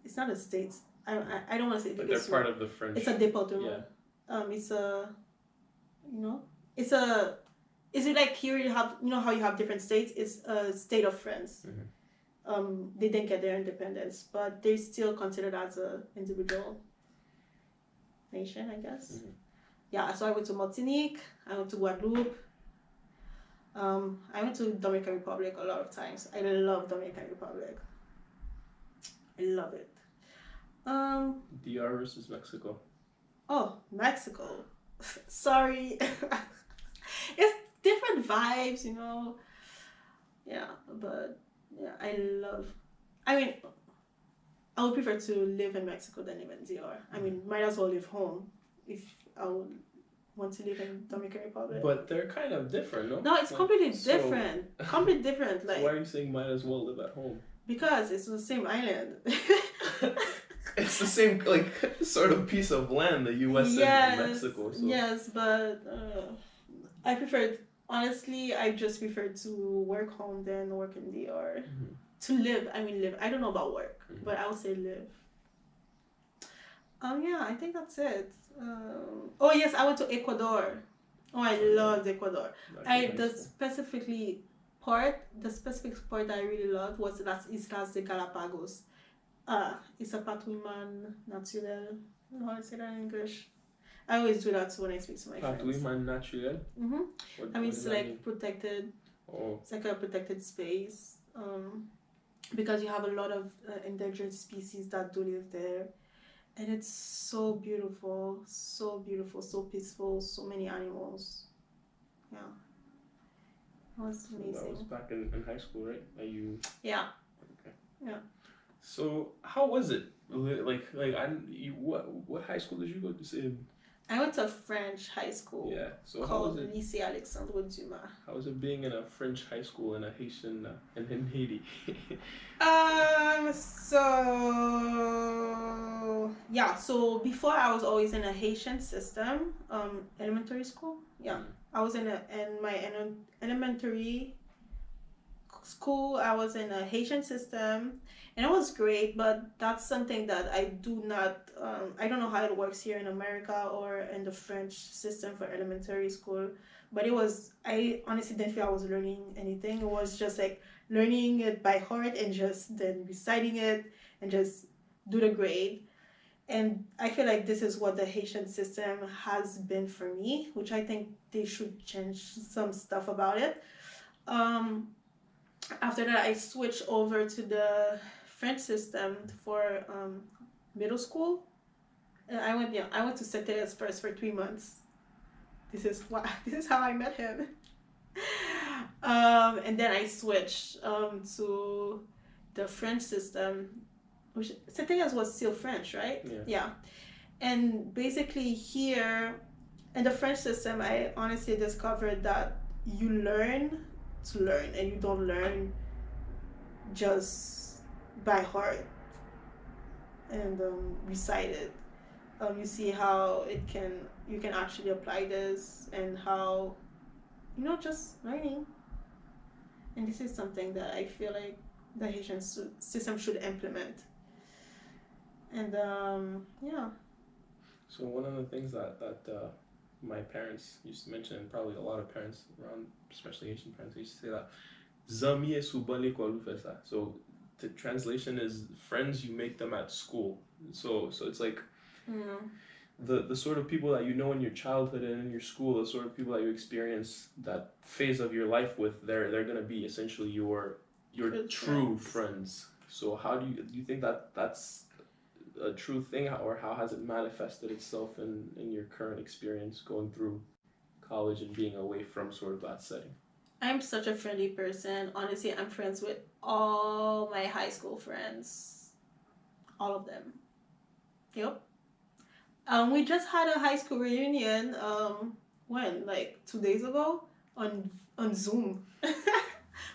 it's not a state. I don't want to say. But they're part of the French. It's a département. Yeah. It's a, it's a. Is it like here you have how you have different states? It's a state of France. Mm-hmm. They didn't get their independence, but they're still considered as a individual nation, I guess. Mm-hmm. Yeah. So I went to Martinique. I went to Guadeloupe. I went to Dominican Republic a lot of times. I love Dominican Republic. I love it. DR versus Mexico. Oh, Mexico. Sorry. It's different vibes, you know. Yeah, but yeah, I mean, I would prefer to live in Mexico than live in DR. I mean, might as well live home if I would want to live in Dominican Republic. But they're kind of different, no? No, it's Like, completely so- different. Completely different. So Like, why are you saying might as well live at home? because it's the same island. It's the same, like, sort of piece of land, the U.S. Yes, and Mexico. So. yes, but I prefer, honestly, I just prefer to work home than work in DR. Mhm. To live, I mean live. I don't know about work, Mhm. but I would say live. Yeah, I think that's it. Oh yes, I went to Ecuador. Oh, I loved Ecuador. The specific part that I really loved was Las Islas de Galapagos. It's a patrimoine naturel. I don't know how to say that in English. I always do that when I speak to my friends. Patrimoine naturel? Mm-hmm. I mean, What it's does that like mean? protected. Oh. It's like a protected space. Because you have a lot of endangered species that do live there. And it's so beautiful, so peaceful, so many animals. Yeah. It was amazing. So that was back in high school, right? Are you? Yeah. Okay. Yeah. So how was it? What high school did you go to? Say? I went to a French high school. Yeah. So called Lycée Alexandre Dumas. How was it being in a French high school in a Haitian in Haiti? So before I was always in a Haitian system, elementary school. Yeah, I was in my elementary school. I was in a Haitian system, and it was great. But that's something that I do not. I don't know how it works here in America or in the French system for elementary school. But I honestly didn't feel I was learning anything. It was just like learning it by heart and just then reciting it and just do the grade. And I feel like this is what the Haitian system has been for me, which I think they should change some stuff about it. After that, I switched over to the French system for middle school. And I went to St. first for 3 months. This is how I met him. And then I switched to the French system, which St. was still French, right? Yeah. And basically here in the French system, I honestly discovered that you learn to learn and you don't learn just by heart and recite it. You see how you can actually apply this and how, just learning. And this is something that I feel like the Haitian system should implement. And yeah. So one of the things that my parents used to mention, and probably a lot of parents around, especially Haitian parents, used to say that Zami est sous bonne école ou fait ça. So the translation is friends you make them at school. So it's like the sort of people that you know in your childhood and in your school, the sort of people that you experience that phase of your life with, they're gonna be essentially your true friends. So how do you think that's a true thing, or how has it manifested itself in your current experience going through college and being away from sort of that setting? I'm such a friendly person. Honestly, I'm friends with all my high school friends. All of them. Yep. We just had a high school reunion, when? Like 2 days ago? On Zoom.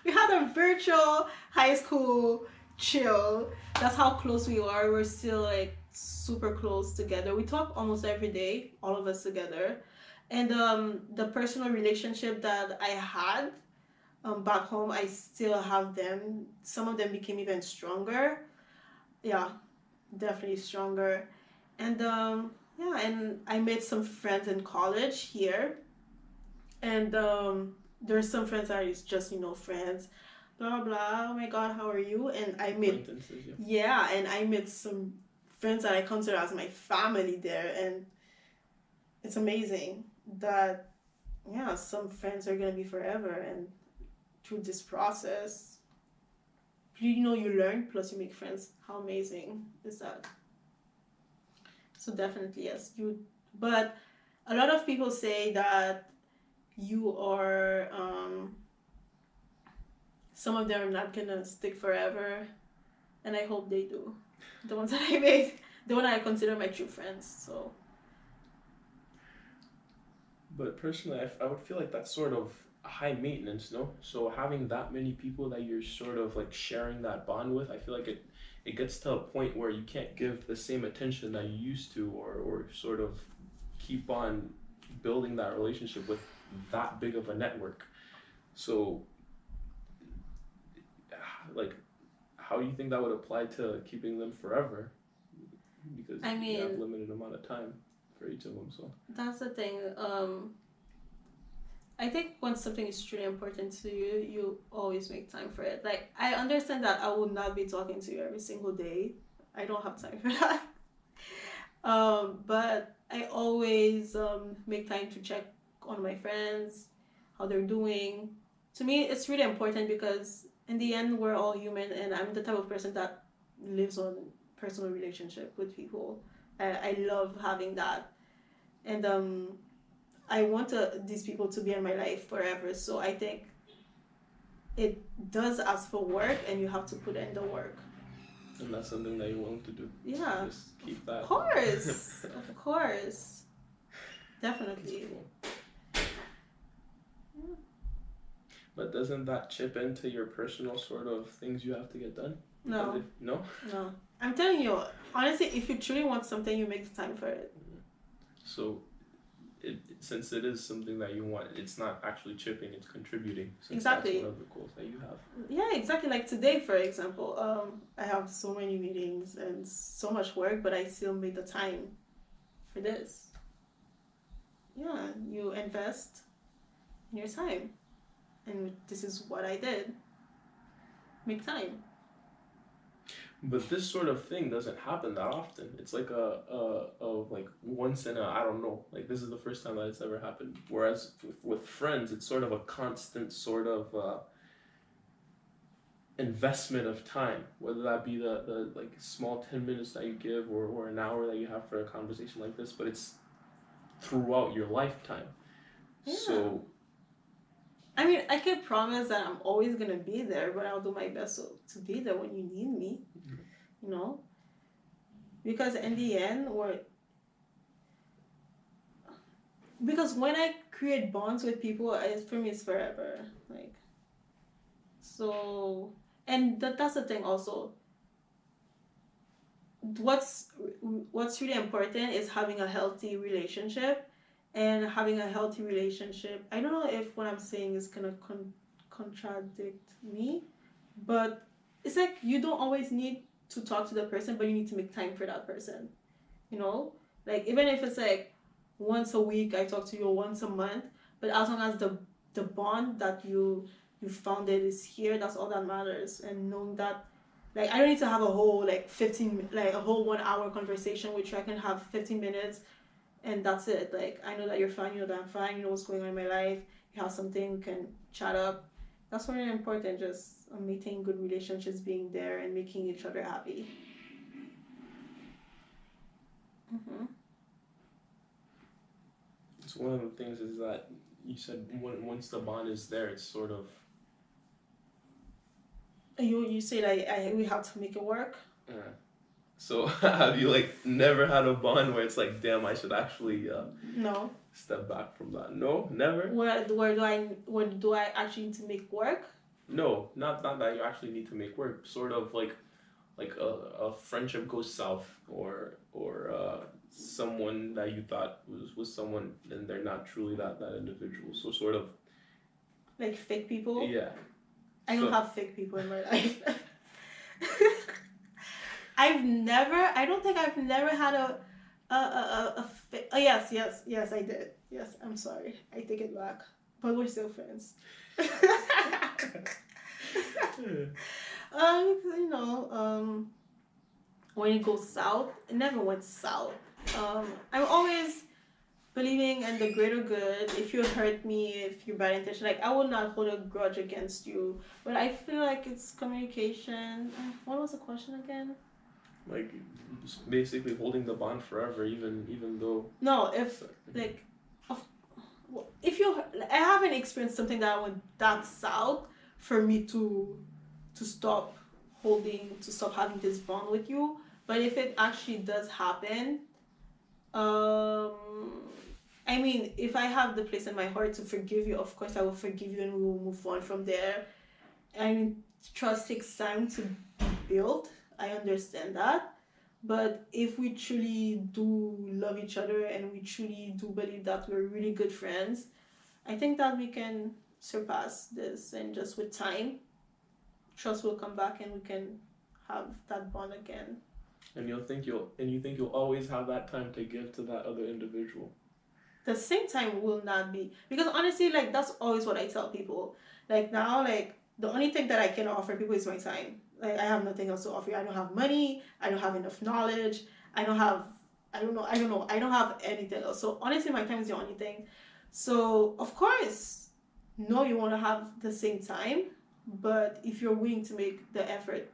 We had a virtual high school chill. That's how close we are. We're still like super close together. We talk almost every day, all of us together. And the personal relationship that I had back home, I still have them. Some of them became even stronger. Yeah, definitely stronger. And and I made some friends in college here. And there's some friends that is just, friends. Blah blah. Oh my God, how are you? And I made and I made some friends that I consider as my family there, and it's amazing that some friends are gonna be forever, and through this process, you learn plus you make friends. How amazing is that? So definitely yes, but a lot of people say that you are some of them are not gonna stick forever, and I hope they do. The ones that I make, the one I consider my true friends. So. But personally, I would feel like that's sort of high maintenance, no? So having that many people that you're sort of like sharing that bond with, I feel like it gets to a point where you can't give the same attention that you used to, or sort of keep on building that relationship with that big of a network. So, like, how do you think that would apply to keeping them forever? Because I you have mean, limited amount of time for each of them. So that's the thing. I think when something is truly important to you, you always make time for it. Like, I understand that I will not be talking to you every single day. I don't have time for that. But I always make time to check on my friends, how they're doing. To me, it's really important because in the end, we're all human, and I'm the type of person that lives on personal relationship with people. I love having that, and I want these people to be in my life forever. So I think it does ask for work, and you have to put in the work. and that's something that you're willing to do. Yeah. Just keep that. Of course. Of course. Definitely. Cool. But doesn't that chip into your personal sort of things you have to get done? No. No? No. I'm telling you, honestly, if you truly want something, you make the time for it. So, since it is something that you want, it's not actually chipping, it's contributing. Since Exactly. That's one of the goals that you have. Yeah, exactly. Like today, for example, I have so many meetings and so much work, but I still made the time for this. Yeah, you invest in your time. And this is what I did. Make time. But this sort of thing doesn't happen that often. It's like a like once in a, I don't know, like this is the first time that it's ever happened. Whereas with friends, it's sort of a constant sort of investment of time, whether that be the like small 10 minutes that you give, or an hour that you have for a conversation like this, but it's throughout your lifetime. Yeah. So I mean, I can promise that I'm always gonna be there, but I'll do my best to be there when you need me. You know, because in the end, because when I create bonds with people, for me, it's forever. Like, so, and that's the thing also. What's really important is having a healthy relationship, and having a healthy relationship. I don't know if what I'm saying is gonna contradict me, but it's like you don't always need to talk to the person, but you need to make time for that person. You know, like even if it's like once a week I talk to you, or once a month, but as long as the bond that you founded is here, that's all that matters. And knowing that, like, I don't need to have a whole like 15, like a whole 1 hour conversation with you. I can have 15 minutes, and that's it. Like, I know that you're fine, you know that I'm fine, you know what's going on in my life. You have something, we can chat up. That's really important. Just maintaining good relationships, being there, and making each other happy. Mm-hmm. it's one of the things is that you said once the bond is there, it's sort of You say like we have to make it work. So have you like never had a bond where it's like, damn, I should actually No. step back from that? No, never. Where do I actually need to make work? No, not that you actually need to make work. Sort of like a friendship goes south, or someone that you thought was someone, and they're not truly that individual. So sort of Like fake people. yeah. I don't have fake people in my life. I don't think I've never had oh, yes, I did. Yes, I'm sorry. I take it back. But we're still friends. You know, when it goes south, it never went south. I'm always believing in the greater good. If you hurt me, if you're bad intention, like I will not hold a grudge against you. But I feel like it's communication. What was the question again? Like just basically holding the bond forever, even though. No, if like if you, I haven't experienced something that went that south for me to stop to stop having this bond with you. But if it actually does happen, um, I mean, if I have the place in my heart to forgive you, of course I will forgive you and we will move on from there. And trust takes time to build. I understand that. But if we truly do love each other and we truly do believe that we're really good friends, I think that we can surpass this, and just with time, trust will come back and we can have that bond again. And you think you'll always have that time to give to that other individual. The same time will not be, because honestly, like, that's always what I tell people. Like now, like, the only thing that I can offer people is my time. Like, I have nothing else to offer you. I don't have money. I don't have enough knowledge. I don't have. I don't know. I don't know. I don't have anything else. So honestly, my time is the only thing. So of course, no, you want to have the same time, but if you're willing to make the effort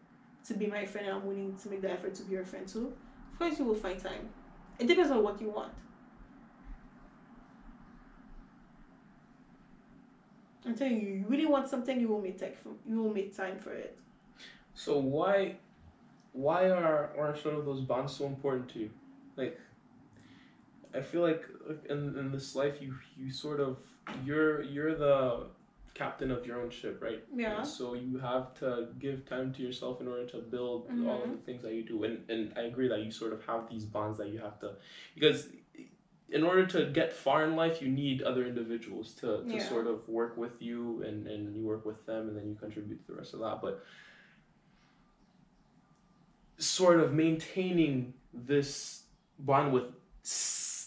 to be my friend, and I'm willing to make the effort to be your friend too, of course you will find time. It depends on what you want. I'm telling you, you really want something, you will make time for it. So why are sort of those bonds so important to you? Like, I feel like in this life you sort of you're the captain of your own ship, right? Yeah. And so you have to give time to yourself in order to build all of the things that you do. And I agree that you sort of have these bonds that you have to, because in order to get far in life, you need other individuals to sort of work with you, and you work with them, and then you contribute to the rest of that. But sort of maintaining this bond with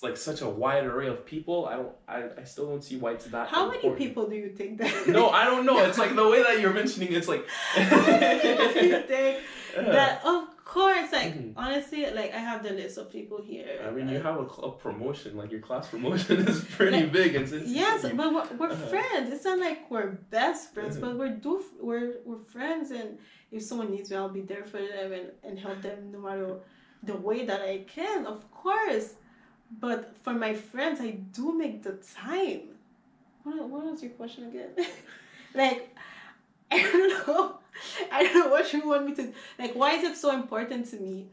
like such a wide array of people, I still don't see why it's that How important. many people do you think that? No, I don't know. It's like the way that you're mentioning it's like How many people do you think that, of course, like, honestly, like, I have the list of people here. I mean, you have a promotion, like your class promotion is pretty like, big, and since yes, but we're friends. It's not like we're best friends, but we're friends, and if someone needs me, I'll be there for them and help them no matter the way that I can, of course. But for my friends, I do make the time. What was your question again? Like, I don't know. I don't know what you want me to, like, why is it so important to me?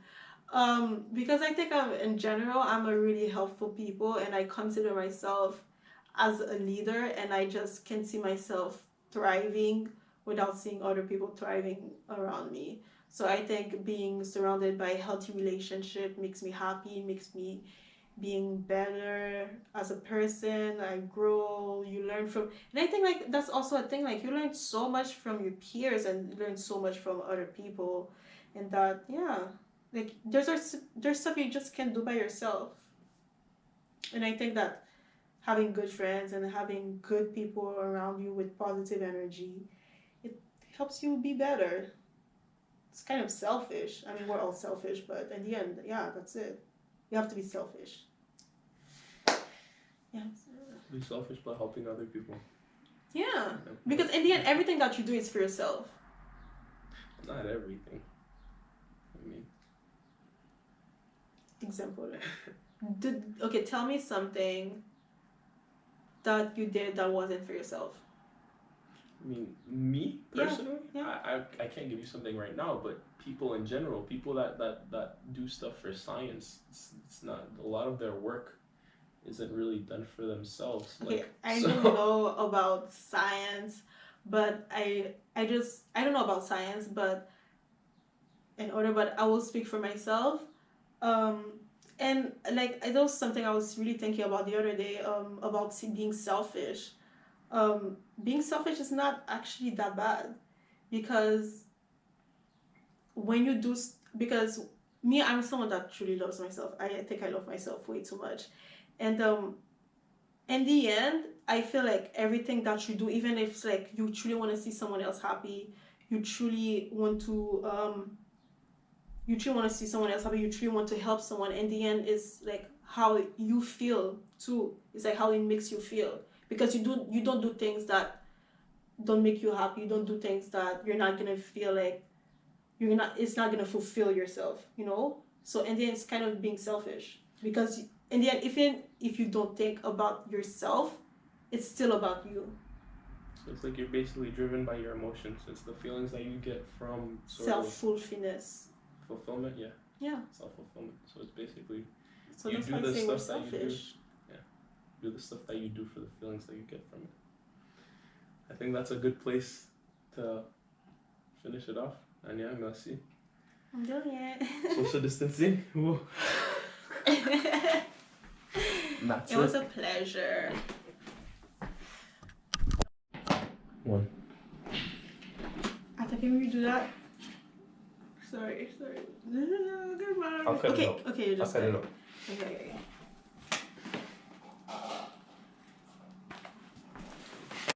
Because I think in general, I'm a really helpful people, and I consider myself as a leader, and I just can see myself thriving without seeing other people thriving around me. So I think being surrounded by a healthy relationship makes me happy, makes me being better as a person. I grow, you learn from, and I think, like, that's also a thing, like, you learn so much from your peers and you learn so much from other people, and that, yeah, like, there's stuff you just can't do by yourself. And I think that having good friends and having good people around you with positive energy, it helps you be better. It's kind of selfish. I mean, we're all selfish, but in the end, yeah, that's it. You have to be selfish. Yeah. Be selfish by helping other people. Yeah. Because in the end, everything that you do is for yourself. Not everything. I mean. Example. Okay, tell me something that you did that wasn't for yourself. I mean, me personally, yeah. I can't give you something right now, but people in general, people that do stuff for science, it's not, a lot of their work isn't really done for themselves. Okay, like, I don't know about science, but I don't know about science, but I will speak for myself. And like, that was something I was really thinking about the other day, about being selfish. Being selfish is not actually that bad, because when you do, because me, I'm someone that truly loves myself. I think I love myself way too much, and in the end, I feel like everything that you do, even if it's like you truly want to see someone else happy, you truly want to see someone else happy, you truly want to help someone, in the end, it's like how you feel too. It's like how it makes you feel, because you don't do things that don't make you happy. You don't do things that you're not gonna feel like it's not gonna fulfill yourself, you know. So in the end, it's kind of being selfish, because in the end, even if you don't think about yourself, it's still about you. So it's like you're basically driven by your emotions. It's the feelings that you get from sort of Self-fulfillment. fulfillment. Yeah. Yeah. Self-fulfillment. So it's basically So you that's do why I the say we're stuff that you do. selfish. Do the stuff that you do for the feelings that you get from it. I think that's a good place to finish it off. Ania, merci. I'm doing it. Social distancing. Whoa. It was a pleasure. One. After can we do that? Sorry. No, come on. I'll cut it Okay, out. okay, you just I'll cut it cut out. Okay.